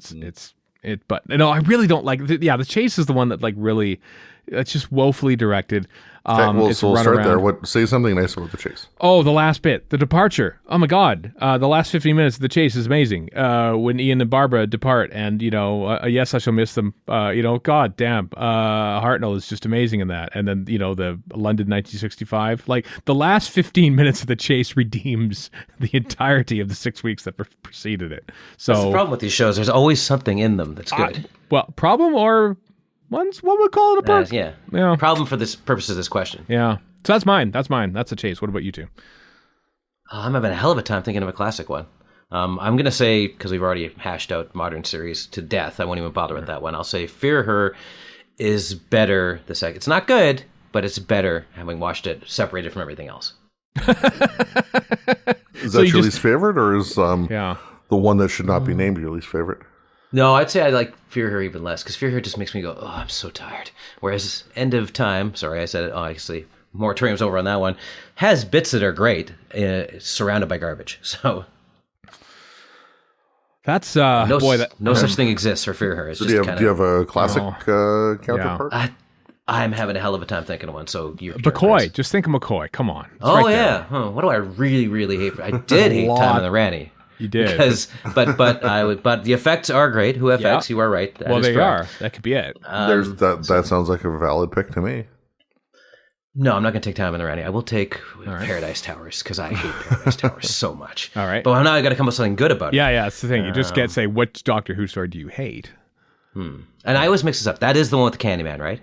Speaker 2: But I really don't like. The Chase is the one that really, it's just woefully directed. It's
Speaker 4: so we'll
Speaker 2: run
Speaker 4: start
Speaker 2: around.
Speaker 4: there. Say something nice about the chase.
Speaker 2: Oh, the last bit, the departure. Oh my God, the last 15 minutes of The Chase is amazing. When Ian and Barbara depart, and yes, I shall miss them. God damn, Hartnell is just amazing in that. And then the London 1965, the last 15 minutes of The Chase redeems the entirety of the 6 weeks that preceded it. So
Speaker 3: that's the problem with these shows. There's always something in them that's good.
Speaker 2: Problem or one would call it a perk.
Speaker 3: Yeah.
Speaker 2: Yeah.
Speaker 3: Problem for this purpose of this question.
Speaker 2: Yeah. So that's mine. That's The Chase. What about you two?
Speaker 3: I'm having a hell of a time thinking of a classic one. I'm going to say, because we've already hashed out modern series to death, I won't even bother with that one. I'll say Fear Her is better the second. It's not good, but it's better having watched it separated from everything else.
Speaker 4: Is that your least favorite, or is
Speaker 2: Yeah.
Speaker 4: the one that should not be named your least favorite?
Speaker 3: No, I'd say I like Fear Her even less, because Fear Her just makes me go, oh, I'm so tired. Whereas End of Time, sorry, I said it, obviously, moratorium's over on that one, has bits that are great, surrounded by garbage. So
Speaker 2: That's
Speaker 3: no such thing exists for Fear Her. It's
Speaker 4: So
Speaker 3: just
Speaker 4: do you have a classic
Speaker 2: No.
Speaker 4: counterpart?
Speaker 3: I'm having a hell of a time thinking of one. So you,
Speaker 2: McCoy. Just think of McCoy. Come on. It's
Speaker 3: Oh
Speaker 2: right there.
Speaker 3: yeah. Huh. What do I really, really hate? I did hate Time in the Ranny.
Speaker 2: You did.
Speaker 3: Because, but the effects are great. Who FX?
Speaker 2: Yeah.
Speaker 3: You are right. That
Speaker 2: Well,
Speaker 3: is
Speaker 2: they
Speaker 3: correct.
Speaker 2: are. That could be it.
Speaker 4: That sounds like a valid pick to me.
Speaker 3: No, I'm not going to take Time in the Ranny. I will take Paradise Towers, because I hate Paradise Towers so much.
Speaker 2: All right.
Speaker 3: But now I got to come up with something good about it.
Speaker 2: Yeah, that's the thing. You just can't say, what Doctor Who story do you hate?
Speaker 3: And I always mix this up. That is the one with the Candyman, right?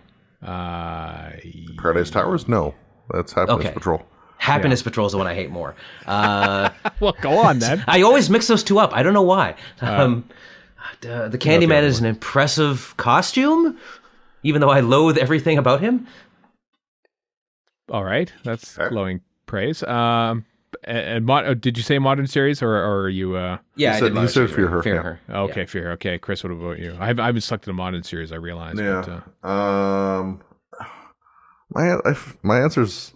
Speaker 4: Paradise Towers? No. That's Happiness
Speaker 3: Okay.
Speaker 4: Patrol.
Speaker 3: Happiness Patrol is the one I hate more.
Speaker 2: Well, go on then.
Speaker 3: I always mix those two up. I don't know why. The Candyman is an impressive costume, even though I loathe everything about him.
Speaker 2: All right. That's glowing praise. Did you say modern series, or are you...
Speaker 3: Yeah,
Speaker 4: You said Fear Her.
Speaker 3: Fear
Speaker 4: yeah.
Speaker 3: Her.
Speaker 2: Okay, Fear. Okay, Chris, what about you? I haven't selected a modern series, I realize.
Speaker 4: Yeah.
Speaker 2: But,
Speaker 4: My answers,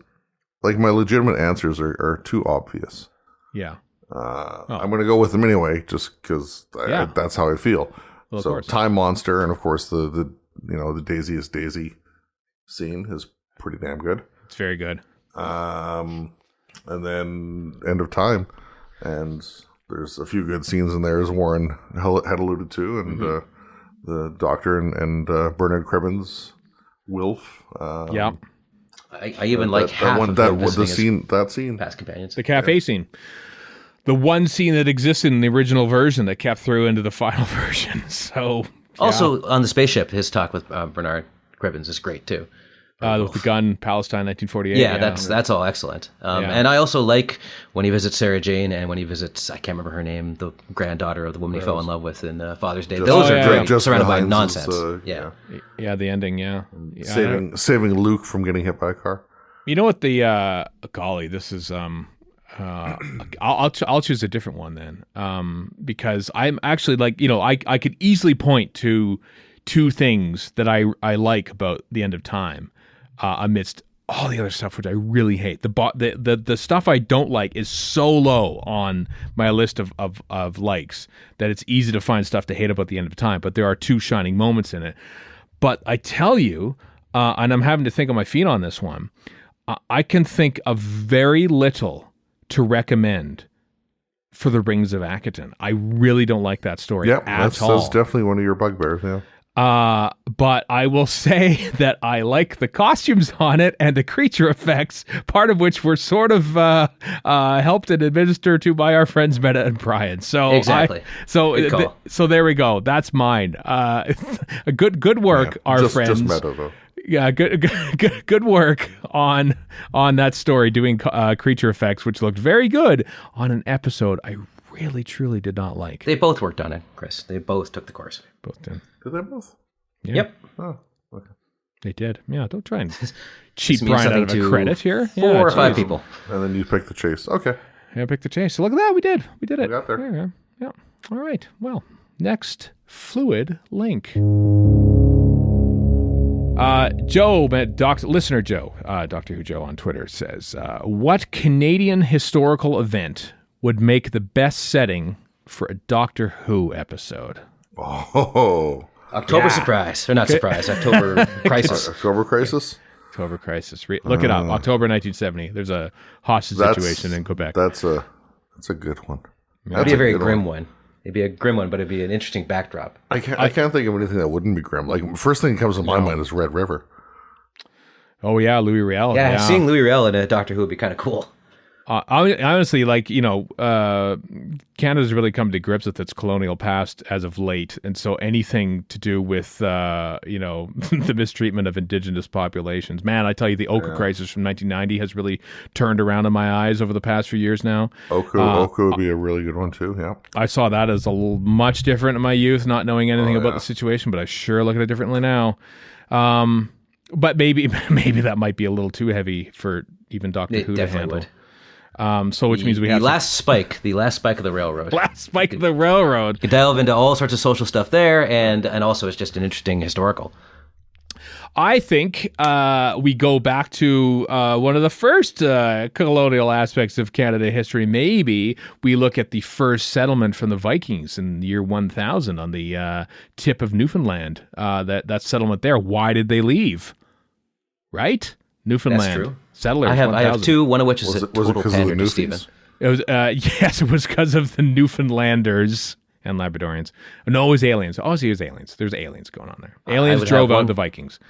Speaker 4: my legitimate answers, are too obvious.
Speaker 2: yeah.
Speaker 4: I'm going to go with them anyway, just because
Speaker 2: Yeah.
Speaker 4: that's how I feel.
Speaker 2: Well, of
Speaker 4: So
Speaker 2: course.
Speaker 4: Time Monster, and of course the Daisy is Daisy scene is pretty damn good.
Speaker 2: It's very good.
Speaker 4: And then End of Time, and there's a few good scenes in there, as Warren had alluded to, and the Doctor and Bernard Cribbins, Wilf.
Speaker 2: Yeah.
Speaker 3: I even like half of them visiting
Speaker 4: that scene.
Speaker 3: past companions.
Speaker 2: The cafe scene. The one scene that existed in the original version that kept through into the final version. So
Speaker 3: Also, on the spaceship, his talk with Bernard Cribbins is great, too.
Speaker 2: with the gun, Palestine, 1948.
Speaker 3: Yeah, that's all excellent. And I also like when he visits Sarah Jane, and when he visits, I can't remember her name, the granddaughter of the woman he fell in love with in Father's Day. Those are great,
Speaker 4: Jessica
Speaker 3: surrounded by
Speaker 4: Hines
Speaker 3: nonsense.
Speaker 4: is,
Speaker 3: yeah.
Speaker 2: Yeah, the ending. Yeah,
Speaker 4: Saving Luke from getting hit by a car.
Speaker 2: You know what? The golly, this is I'll choose a different one then, because I'm actually I could easily point to two things that I like about the End of Time, amidst all the other stuff, which I really hate. The stuff I don't like is so low on my list of likes that it's easy to find stuff to hate about the end of time. But there are 2 shining moments in it. But I tell you, and I'm having to think on my feet on this one, I can think of very little to recommend for the Rings of Akaton. I really don't like that story at all.
Speaker 4: That's definitely one of your bugbears, yeah.
Speaker 2: But I will say that I like the costumes on it and the creature effects, part of which were sort of helped and administered to by our friends Meta and Brian. So
Speaker 3: exactly.
Speaker 2: So there we go. That's mine. Good work, our friends.
Speaker 4: Just Meta, though.
Speaker 2: Yeah, good work on that story, doing creature effects, which looked very good on an episode I really, truly did not like.
Speaker 3: They both worked on it, Chris. They both took the course.
Speaker 2: Both did.
Speaker 4: Did they both?
Speaker 2: Yeah.
Speaker 3: Yep.
Speaker 4: Oh, okay.
Speaker 2: They did. Yeah, don't try and cheat Brian out of a credit here.
Speaker 3: 4 or 5 people.
Speaker 4: And then you picked the chase. Okay.
Speaker 2: Yeah, pick the chase. So look at that. We did. We did it.
Speaker 4: We got there.
Speaker 2: Yeah. All right. Well, next fluid link. Listener Joe, Doctor Who Joe on Twitter says, what Canadian historical event would make the best setting for a Doctor Who episode?
Speaker 4: Oh.
Speaker 3: October surprise. Or not surprise. October crisis.
Speaker 4: October crisis?
Speaker 2: October crisis. Look it up. October 1970. There's a hostage situation in Quebec.
Speaker 4: That's a good one.
Speaker 3: It'd be a very grim one. It'd be a grim one, but it'd be an interesting backdrop.
Speaker 4: I can't think of anything that wouldn't be grim. Like, first thing that comes to my mind is Red River.
Speaker 2: Oh, yeah, Louis Riel.
Speaker 3: Yeah, seeing Louis Riel in a Doctor Who would be kind of cool.
Speaker 2: Honestly, Canada's really come to grips with its colonial past as of late, and so anything to do with the mistreatment of indigenous populations, man, I tell you, the Ochre crisis from 1990 has really turned around in my eyes over the past few years now.
Speaker 4: Ochre would be a really good one too. Yeah,
Speaker 2: I saw that as much different in my youth, not knowing anything about the situation, but I sure look at it differently now. But maybe that might be a little too heavy for even Doctor Who to handle.
Speaker 3: Would.
Speaker 2: Which means we have
Speaker 3: the last spike of the railroad.
Speaker 2: Last spike of the railroad.
Speaker 3: You could delve into all sorts of social stuff there, and also it's just an interesting historical.
Speaker 2: I think we go back to one of the first colonial aspects of Canada history. Maybe we look at the first settlement from the Vikings in the year 1000 on the tip of Newfoundland. That settlement there. Why did they leave? Right? Newfoundland.
Speaker 3: That's true.
Speaker 2: Settlers.
Speaker 3: I have 2, one of which is a total pander to Stephen.
Speaker 2: It was yes, it was because of the Newfoundlanders and Labradorians. No, it was aliens. Oh, see, it was aliens. There's aliens going on there. Aliens drove out the Vikings.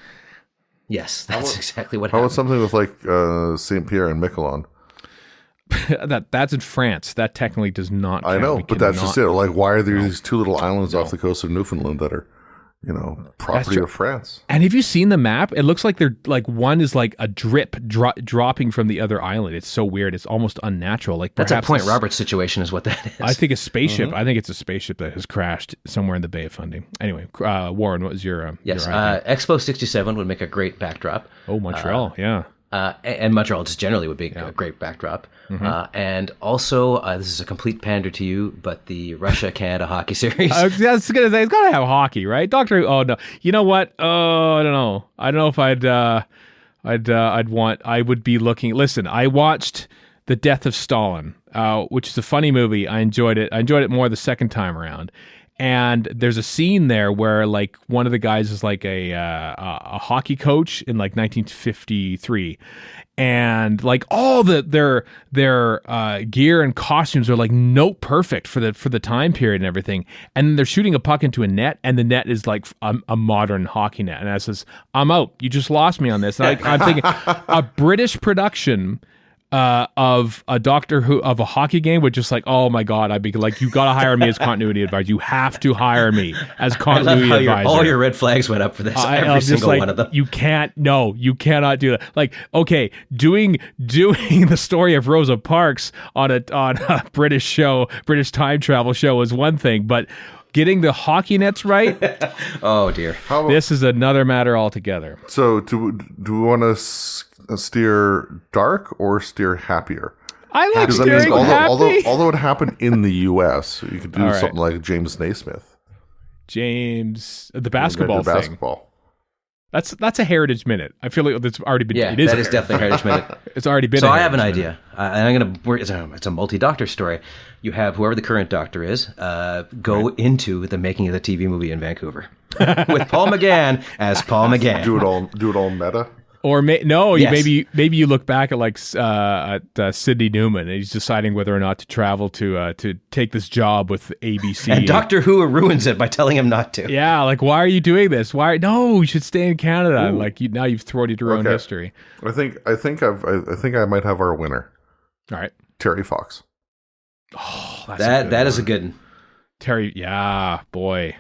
Speaker 3: Yes, that's exactly what
Speaker 4: happened.
Speaker 3: How
Speaker 4: about something with like St. Pierre and Miquelon?
Speaker 2: That's in France. That technically does not count.
Speaker 4: I know, but that's just it. Like, why are there these 2 little islands off the coast of Newfoundland that are property of France?
Speaker 2: And have you seen the map? It looks like they're like one is like a drip dropping from the other island. It's so weird. It's almost unnatural. Like
Speaker 3: that's a Point Roberts situation, is what that is.
Speaker 2: I think a spaceship. I think it's a spaceship that has crashed somewhere in the Bay of Fundy. Anyway, Warren, what was your
Speaker 3: yes?
Speaker 2: Your
Speaker 3: Expo 67 would make a great backdrop.
Speaker 2: Oh, Montreal, yeah.
Speaker 3: And Montreal just generally would be a great backdrop. And also, this is a complete pander to you, but the Russia-Canada hockey series.
Speaker 2: I was going to say, it's got to have hockey, right? Doctor Who, oh, no. You know what? Oh, I don't know. I don't know if I would be looking. Listen, I watched The Death of Stalin, which is a funny movie. I enjoyed it. I enjoyed it more the second time around. And there's a scene there where like one of the guys is like a hockey coach in like 1953, and like all their gear and costumes are like note perfect for the time period and everything. And then they're shooting a puck into a net, and the net is like a modern hockey net. And I says, "I'm out. You just lost me on this." And I'm thinking a British production of a Doctor Who of a hockey game would just like, oh my god, I'd be like, you got to hire me as continuity advisor. You have to hire me as continuity advisor.
Speaker 3: All your red flags went up for this. Every single
Speaker 2: like,
Speaker 3: one of them.
Speaker 2: You cannot do that. Like, okay, doing the story of Rosa Parks on a British show, British time travel show is one thing, but getting the hockey nets right,
Speaker 3: oh dear,
Speaker 2: this is another matter altogether.
Speaker 4: So do we want to steer dark or steer happier?
Speaker 2: I like steering happy.
Speaker 4: Although it happened in the U.S., you could do something like James Naismith.
Speaker 2: The basketball thing. That's a Heritage Minute. I feel like it's already been.
Speaker 3: Yeah,
Speaker 2: it is
Speaker 3: that is definitely Heritage Minute.
Speaker 2: It's already been.
Speaker 3: So
Speaker 2: a
Speaker 3: I have an
Speaker 2: Heritage
Speaker 3: idea, and I'm going to work. It's a multi-doctor story. You have whoever the current doctor is go into the making of the TV movie in Vancouver with Paul McGann as Paul McGann.
Speaker 4: Do it all meta.
Speaker 2: Or
Speaker 3: Yes.
Speaker 2: maybe you look back at Sidney Newman and he's deciding whether or not to travel to take this job with ABC.
Speaker 3: And Doctor Who ruins it by telling him not to.
Speaker 2: Yeah, like why are you doing this? No, you should stay in Canada.
Speaker 4: Ooh.
Speaker 2: Like now you've thwarted your own history.
Speaker 4: I think I might have our winner.
Speaker 2: All right,
Speaker 4: Terry Fox.
Speaker 2: Oh,
Speaker 3: that is a good one.
Speaker 2: Terry. Yeah, boy.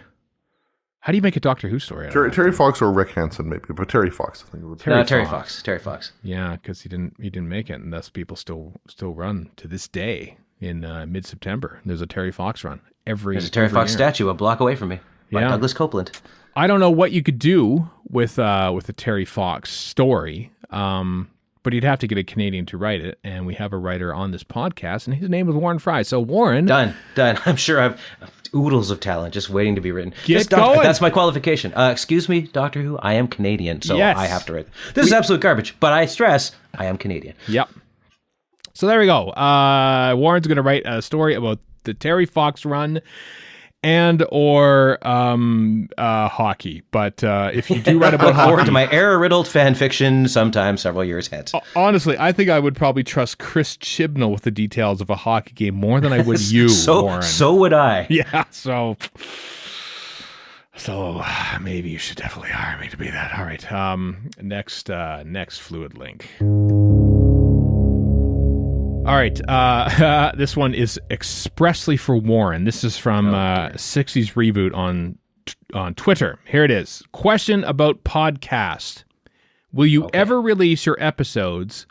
Speaker 2: How do you make a Doctor Who story?
Speaker 4: Terry Fox or Rick Hansen maybe, but Terry Fox I think.
Speaker 3: Terry Fox. Terry Fox.
Speaker 2: Yeah, because he didn't make it, and thus people still run to this day in mid-September. There's a Terry Fox run
Speaker 3: There's a Terry Fox statue a block away from me by Douglas Copeland.
Speaker 2: I don't know what you could do with a Terry Fox story, but you'd have to get a Canadian to write it, and we have a writer on this podcast, and his name is Warren Fry. So Warren,
Speaker 3: Done. I'm sure I've oodles of talent just waiting to be written.
Speaker 2: Get going.
Speaker 3: That's my qualification. Excuse me, Doctor Who, I am Canadian, so
Speaker 2: Yes.
Speaker 3: I have to write. This is absolute garbage, but I stress I am Canadian.
Speaker 2: Yep. So there we go. Warren's going to write a story about the Terry Fox run and or hockey. But if you do write about
Speaker 3: Look forward
Speaker 2: hockey,
Speaker 3: to my error-riddled fan fiction sometime several years hence.
Speaker 2: honestly, I think I would probably trust Chris Chibnall with the details of a hockey game more than I would you, Warren.
Speaker 3: So would I.
Speaker 2: Yeah, so maybe you should definitely hire me to be that. All right. Next fluid link. All right. This one is expressly for Warren. This is from 60s Reboot on Twitter. Here it is. Question about podcast. Will you ever release your episodes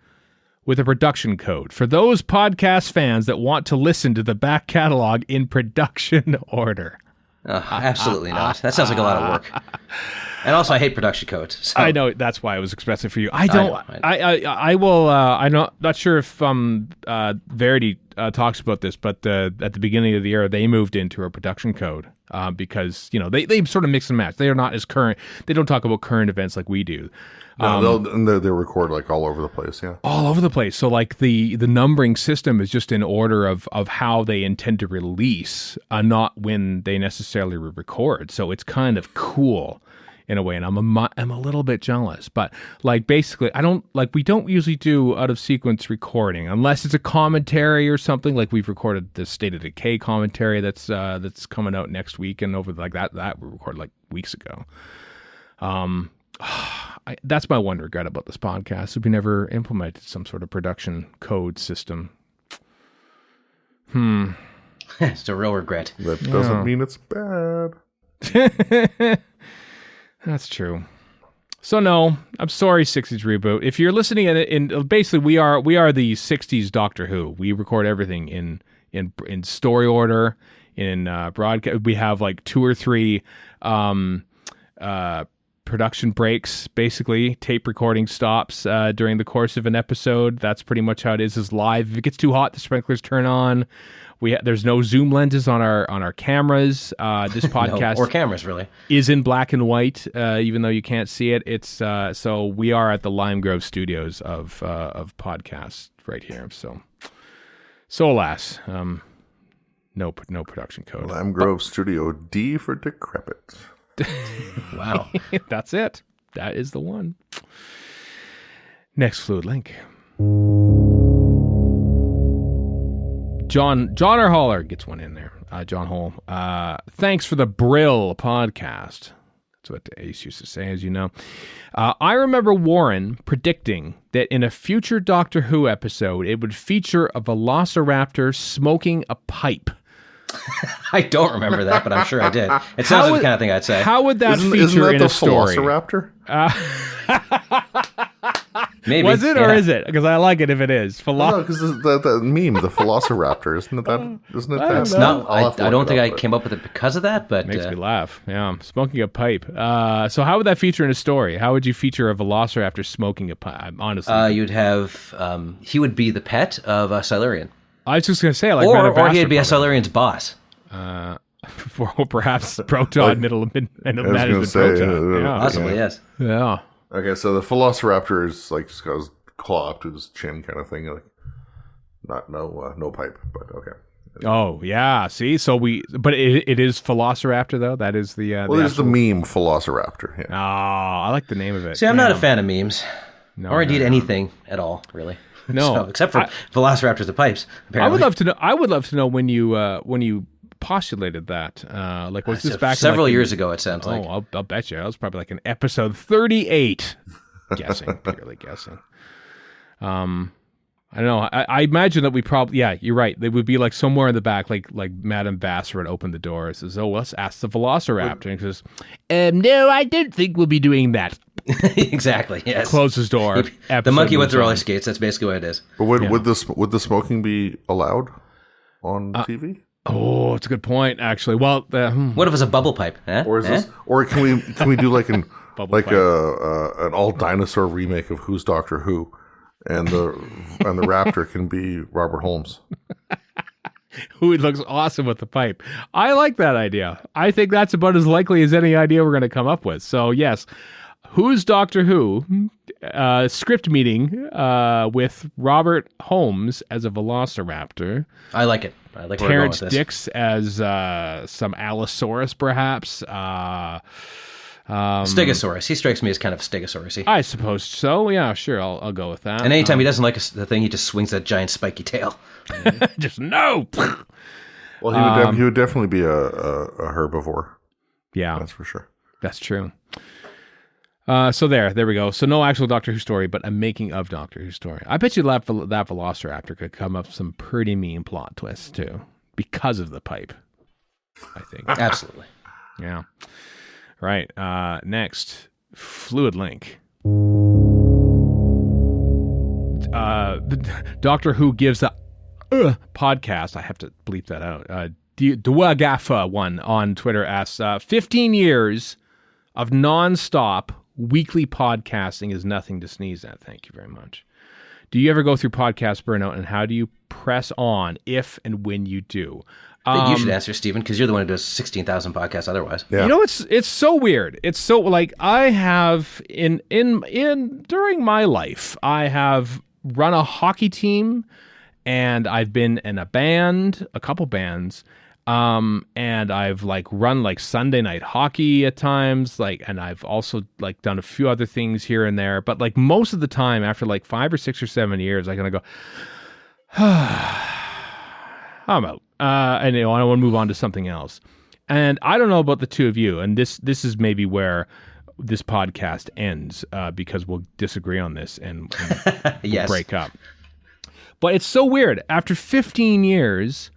Speaker 2: with a production code for those podcast fans that want to listen to the back catalog in production order?
Speaker 3: Absolutely not. That sounds like a lot of work. And also, I hate production codes. So.
Speaker 2: I know that's why I was expressing for you. I don't. I will. I'm not sure if Verity talks about this, but at the beginning of the year, they moved into a production code because they sort of mix and match. They are not as current. They don't talk about current events like we do.
Speaker 4: No, they record like all over the place. Yeah,
Speaker 2: all over the place. So like the numbering system is just in order of how they intend to release, not when they necessarily record. So it's kind of cool in a way, and I'm a little bit jealous. But like basically, we don't usually do out of sequence recording unless it's a commentary or something. Like we've recorded the State of Decay commentary that's coming out next week, and over like that we recorded like weeks ago. That's my one regret about this podcast. We never implemented some sort of production code system.
Speaker 3: It's a real regret.
Speaker 4: That doesn't mean it's bad.
Speaker 2: That's true. So no, I'm sorry, 60s Reboot. If you're listening in basically we are the 60s Doctor Who. We record everything in story order, in broadcast. We have like 2 or 3 production breaks, basically tape recording stops during the course of an episode. That's pretty much how it is live. If it gets too hot, the sprinklers turn on. There's no zoom lenses on our cameras. This podcast
Speaker 3: or cameras really
Speaker 2: is in black and white, even though you can't see it. It's so we are at the Lime Grove studios of podcasts right here. So alas, no production code.
Speaker 4: Lime Grove Studio D for decrepit.
Speaker 3: Wow.
Speaker 2: That's it. That is the one. Next fluid link. John or Holler gets one in there. John Hole. Thanks for the Brill podcast. That's what Ace used to say, as you know. I remember Warren predicting that in a future Doctor Who episode, it would feature a velociraptor smoking a pipe.
Speaker 3: I don't remember that, but I'm sure I did. It sounds like the kind of thing I'd say.
Speaker 2: How would that feature
Speaker 4: isn't that
Speaker 2: in
Speaker 4: the
Speaker 2: a story?
Speaker 4: Velociraptor?
Speaker 3: Maybe.
Speaker 2: Was it or is it? Because I like it if it is.
Speaker 4: No, because that meme, the Velociraptor, isn't it that? Isn't it that?
Speaker 3: It's not. I don't think I came up with it because of that, but
Speaker 2: makes me laugh. Yeah, smoking a pipe. So how would that feature in a story? How would you feature a velociraptor smoking a pipe? Honestly,
Speaker 3: you'd have he would be the pet of a Silurian.
Speaker 2: I was just gonna say, like,
Speaker 3: or he'd be a Silurian's boss.
Speaker 2: Or perhaps proton middle
Speaker 4: I was
Speaker 2: management
Speaker 4: gonna say,
Speaker 2: proton.
Speaker 3: Possibly, yes.
Speaker 2: Yeah.
Speaker 4: Okay, so the Velociraptor is like just got his claw up to his chin, kind of thing. Like, no pipe, but okay.
Speaker 2: Oh yeah. See, but it is Velociraptor though. That is the.
Speaker 4: Well, there's the meme Velociraptor. Yeah.
Speaker 2: Oh, I like the name of it.
Speaker 3: See, I'm not a fan of memes, or indeed
Speaker 2: no.
Speaker 3: anything at all, really.
Speaker 2: No,
Speaker 3: So, except for Velociraptors with pipes. Apparently.
Speaker 2: I would love to know when you postulated that. Like, was this back
Speaker 3: several
Speaker 2: in, like,
Speaker 3: years ago? It sounds like.
Speaker 2: I'll bet you. That was probably like in episode 38. Guessing, purely guessing. I don't know. I imagine that we probably, yeah, you're right. They would be like somewhere in the back, like Madame Vassar would open the door and says, "Oh, let's ask the Velociraptor." And he says, "No, I don't think we'll be doing that."
Speaker 3: Exactly. Yes.
Speaker 2: Close his door.
Speaker 3: The monkey with the roller skates. That's basically what it is.
Speaker 4: But would the smoking be allowed on TV?
Speaker 2: Oh, it's a good point, actually. Well,
Speaker 3: What if it's a bubble pipe? Huh?
Speaker 4: Or is this? Or can we do like an
Speaker 2: Bubble pipe.
Speaker 4: an all dinosaur remake of Who's Doctor Who, and the raptor can be Robert Holmes?
Speaker 2: who looks awesome with the pipe. I like that idea. I think that's about as likely as any idea we're going to come up with. So yes, Who's Doctor Who? Script meeting with Robert Holmes as a Velociraptor.
Speaker 3: I like it. I like where we're going with
Speaker 2: Terrence
Speaker 3: this.
Speaker 2: Dix as some Allosaurus, perhaps.
Speaker 3: Stegosaurus. He strikes me as kind of Stegosaurus-y.
Speaker 2: I suppose so. Yeah, sure. I'll go with that.
Speaker 3: And anytime he doesn't like the thing, he just swings that giant spiky tail.
Speaker 2: Just no.
Speaker 4: Well, he would definitely be a herbivore.
Speaker 2: Yeah,
Speaker 4: That's for sure.
Speaker 2: that's true. So there we go. So no actual Doctor Who story, but a making of Doctor Who story. I bet you that Velociraptor could come up with some pretty mean plot twists too, because of the pipe. I think.
Speaker 3: Absolutely.
Speaker 2: Yeah. Right. Next, Fluid Link. The Doctor Who gives a podcast. I have to bleep that out. Duagafa one on Twitter asks, 15 years of nonstop weekly podcasting is nothing to sneeze at. Thank you very much. Do you ever go through podcast burnout, and how do you press on if and when you do?
Speaker 3: I think you should answer, Stephen, because you're the one who does 16,000 podcasts otherwise.
Speaker 4: Yeah.
Speaker 2: You know, it's so weird. It's so like I have in during my life, I have run a hockey team, and I've been in a band, a couple bands, and I've like run like Sunday night hockey at times, like, and I've also like done a few other things here and there. But like most of the time, after like 5 or 6 or 7 years, I'm gonna go, I'm out. And I want to move on to something else. And I don't know about the two of you, and this is maybe where this podcast ends, because we'll disagree on this and
Speaker 3: Yes.
Speaker 2: we'll break up. But it's so weird. After 15 years,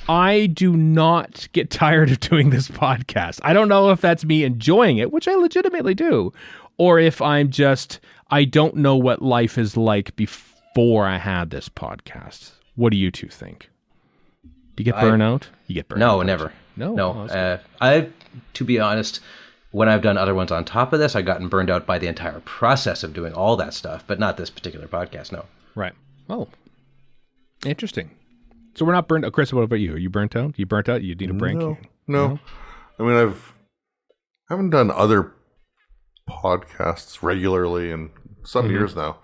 Speaker 2: I do not get tired of doing this podcast. I don't know if that's me enjoying it, which I legitimately do, or if I don't know what life is like before I had this podcast. What do you two think? Do you get burnout? You get burnout?
Speaker 3: No, never.
Speaker 2: No?
Speaker 3: No.
Speaker 2: Oh,
Speaker 3: To be honest, when I've done other ones on top of this, I've gotten burned out by the entire process of doing all that stuff, but not this particular podcast, no.
Speaker 2: right. Oh, interesting. So we're not burnt out. Chris, what about you? Are you burnt out? You burnt out? You need a break?
Speaker 4: No. I mean, I haven't done other podcasts regularly in some years now,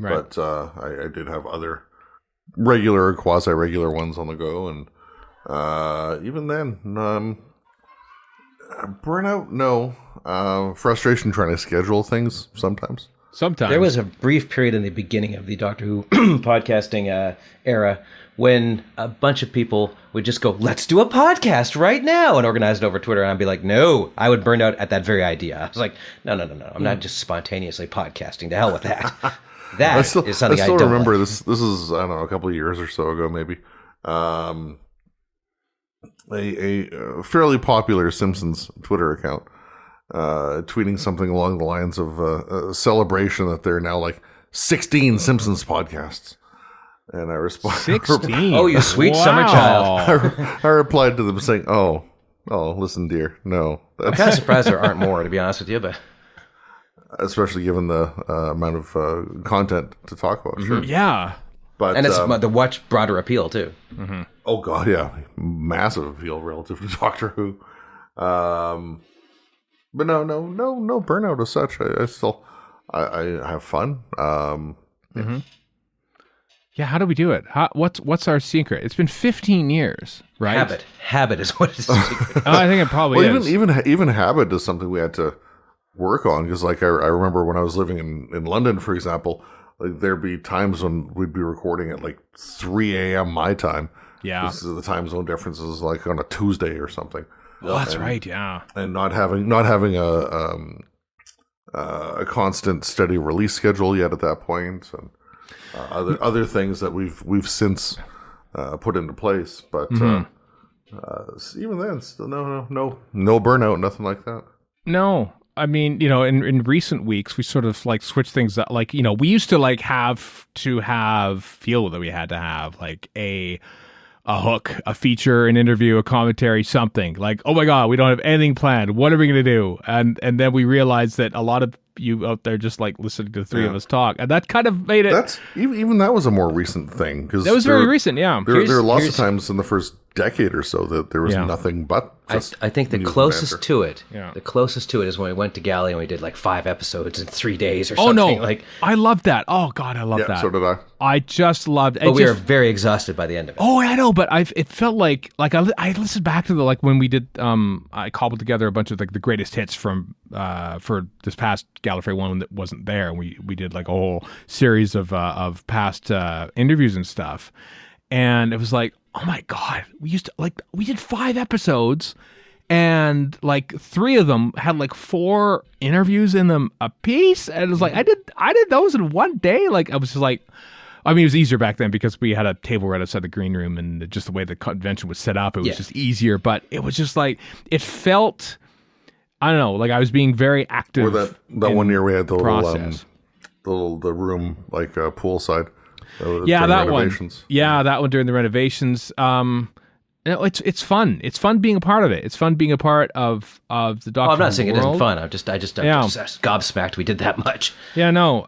Speaker 2: Right.
Speaker 4: but I did have other regular or quasi-regular ones on the go, and even then, burnout, no. Frustration trying to schedule things sometimes.
Speaker 2: Sometimes.
Speaker 3: There was a brief period in the beginning of the Doctor Who podcasting era when a bunch of people would just go, let's do a podcast right now, and organize it over Twitter, and I'd be like, no. I would burn out at that very idea. I was like, no. I'm not just spontaneously podcasting. To hell with that. That is something I
Speaker 4: still
Speaker 3: don't
Speaker 4: remember.
Speaker 3: like.
Speaker 4: This is, I don't know, a couple of years or so ago, maybe. A fairly popular Simpsons Twitter account tweeting something along the lines of a celebration that there are now like 16 Simpsons podcasts. And I responded,
Speaker 2: 16.
Speaker 3: Oh, you sweet summer child.
Speaker 4: I replied to them saying, oh, listen, dear, no.
Speaker 3: I'm kind of surprised there aren't more, to be honest with you, but
Speaker 4: Especially given the amount of content to talk about. Sure.
Speaker 2: Yeah.
Speaker 4: But
Speaker 3: And it's the much broader appeal, too.
Speaker 4: oh god, yeah, massive appeal relative to Doctor Who. But no burnout as such. I still have fun.
Speaker 2: Yeah, how do we do it? What's our secret? It's been 15 years, right?
Speaker 3: Habit is what it is.
Speaker 2: I think it probably is.
Speaker 4: Even habit is something we had to work on, because like I remember when I was living in London, for example, like there'd be times when we'd be recording at like 3 a.m. my time.
Speaker 2: Yeah,
Speaker 4: the time zone difference is like on a Tuesday or something.
Speaker 2: Oh, that's right. Yeah,
Speaker 4: and not having a constant steady release schedule yet at that point, and other things that we've since put into place. But even then, still no burnout, nothing like that.
Speaker 2: No. I mean, in recent weeks, we sort of like switched things up. Like, we used to like feel that we had to have like a hook, a feature, an interview, a commentary, something like, oh my God, we don't have anything planned. What are we going to do? And then we realized that a lot of you out there just like listening to the three of us talk, and that kind of made it.
Speaker 4: That's even that was a more recent thing, because
Speaker 2: that was very recent. Yeah,
Speaker 4: there are lots of times in the first decade or so that there was nothing but.
Speaker 3: I think the closest to it, is when we went to Galley and we did like 5 episodes in 3 days or something.
Speaker 2: Oh no, like I love that. Oh God, I love that.
Speaker 4: So did I.
Speaker 2: I just loved.
Speaker 3: But we were very exhausted by the end of it.
Speaker 2: Oh, I know, but it felt like I listened back to when we did. I cobbled together a bunch of like the greatest hits from for this past Gallifrey one that wasn't there. We did like a whole series of past interviews and stuff, and it was like, oh my God, we did 5 episodes, and like 3 of them had like 4 interviews in them a piece, and it was like I did those in one day. Like I was just like, I mean, it was easier back then because we had a table right outside the green room, and just the way the convention was set up, it was just easier. But it was just like, it felt, I don't know, like I was being very active.
Speaker 4: Or that one year we had the little the room like poolside.
Speaker 2: That one. Yeah, that one during the renovations. It's fun. It's fun being a part of it. It's fun being a part of the Doctor Who
Speaker 3: I'm not saying
Speaker 2: world.
Speaker 3: It isn't fun. I'm just gobsmacked we did that much.
Speaker 2: Yeah, no.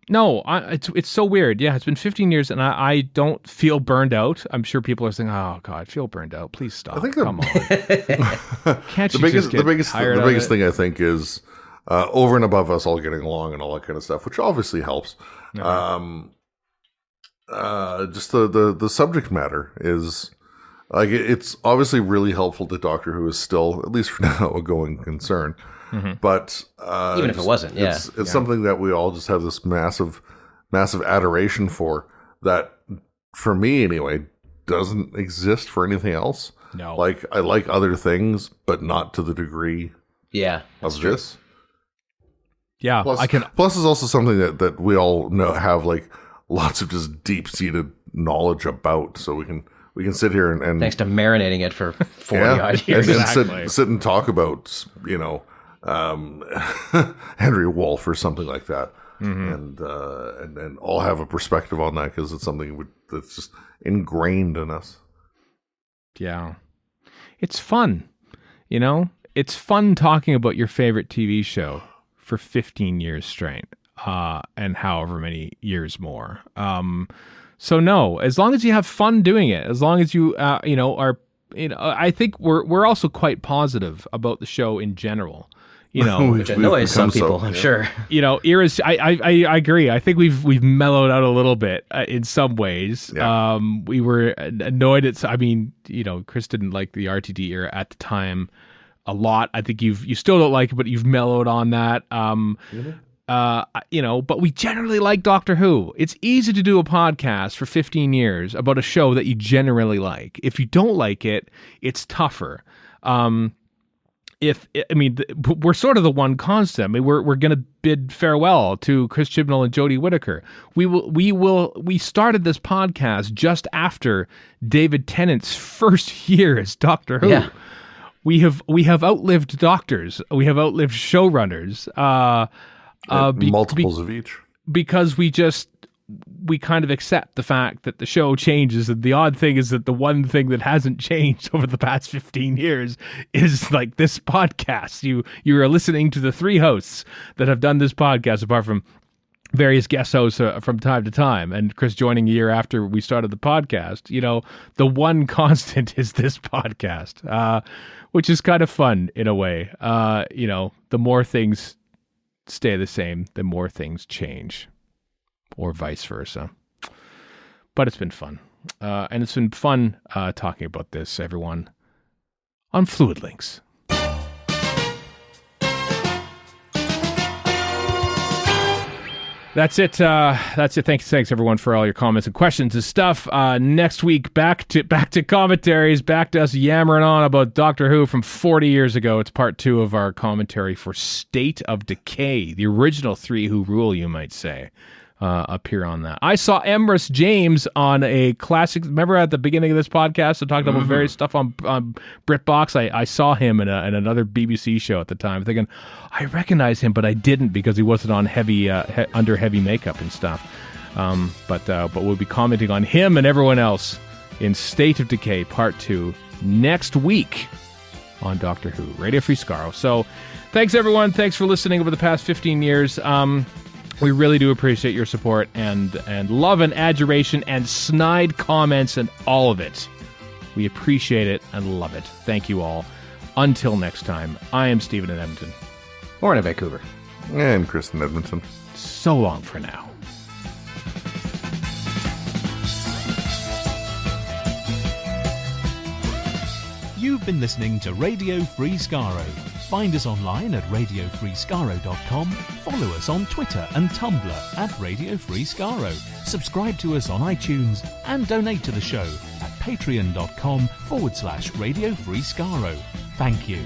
Speaker 2: It's so weird. Yeah, it's been 15 years, and I don't feel burned out. I'm sure people are saying, "Oh God, I feel burned out. Please stop."
Speaker 4: I think
Speaker 2: come on. Can't you
Speaker 4: the biggest thing I think is over and above us all getting along and all that kind of stuff, which obviously helps. Just the subject matter is like it's obviously really helpful to Doctor Who is still, at least for now, a going concern. But
Speaker 3: even if it wasn't,
Speaker 4: it's something that we all just have this massive adoration for, that for me anyway doesn't exist for anything else.
Speaker 2: No,
Speaker 4: like I like other things, but not to the degree of this.
Speaker 2: Yeah,
Speaker 4: Plus, is also something that we all have like lots of just deep seated knowledge about, so we can sit here and
Speaker 3: thanks to marinating it for 40 odd years,
Speaker 4: and sit and talk about Henry Wolfe or something like that, and all have a perspective on that because it's something that's just ingrained in us. Yeah,
Speaker 2: it's fun. It's fun talking about your favorite TV show for 15 years straight, and however many years more. So no, as long as you have fun doing it, as long as you are, I think we're also quite positive about the show in general.
Speaker 3: Which annoys some people, I'm sure.
Speaker 2: Eras. I agree. I think we've mellowed out a little bit in some ways.
Speaker 4: Yeah.
Speaker 2: We were annoyed at. I mean, Chris didn't like the RTD era at the time a lot. I think you still don't like it, but you've mellowed on that. But we generally like Doctor Who. It's easy to do a podcast for 15 years about a show that you generally like. If you don't like it, it's tougher. We're sort of the one constant. I mean, we're going to bid farewell to Chris Chibnall and Jodie Whittaker. We started this podcast just after David Tennant's first year as Doctor Who.
Speaker 3: Yeah.
Speaker 2: We have outlived doctors. We have outlived showrunners.
Speaker 4: Multiples of each.
Speaker 2: Because we kind of accept the fact that the show changes, and the odd thing is that the one thing that hasn't changed over the past 15 years is like this podcast. You are listening to the 3 hosts that have done this podcast, apart from various guest hosts from time to time, and Chris joining a year after we started the podcast. You know, the one constant is this podcast, which is kind of fun in a way. You know, the more things stay the same, the more things change, or vice versa. But it's been fun. And it's been fun talking about this, everyone, on Fluid Links. That's it. That's it. Thanks everyone for all your comments and questions and stuff. Next week, back to commentaries, back to us yammering on about Doctor Who from 40 years ago. It's part 2 of our commentary for State of Decay, the original 3 Who rule, you might say. Up here on that. I saw Emrys James on a classic. Remember at the beginning of this podcast, I talked about various stuff on BritBox. I saw him in another BBC show at the time, thinking I recognize him, but I didn't because he wasn't on under heavy makeup and stuff. But we'll be commenting on him and everyone else in State of Decay Part 2 next week on Doctor Who Radio Free Skaro. So, thanks everyone. Thanks for listening over the past 15 years. We really do appreciate your support and love and adjuration and snide comments and all of it. We appreciate it and love it. Thank you all. Until next time, I am Stephen in Edmonton.
Speaker 3: Or in Vancouver.
Speaker 4: And Chris in Edmonton.
Speaker 2: So long for now.
Speaker 6: You've been listening to Radio Free Skaro. Find us online at radiofreeskaro.com. Follow us on Twitter and Tumblr at Radio Free Skaro. Subscribe to us on iTunes and donate to the show at patreon.com/Radio Free Skaro. Thank you.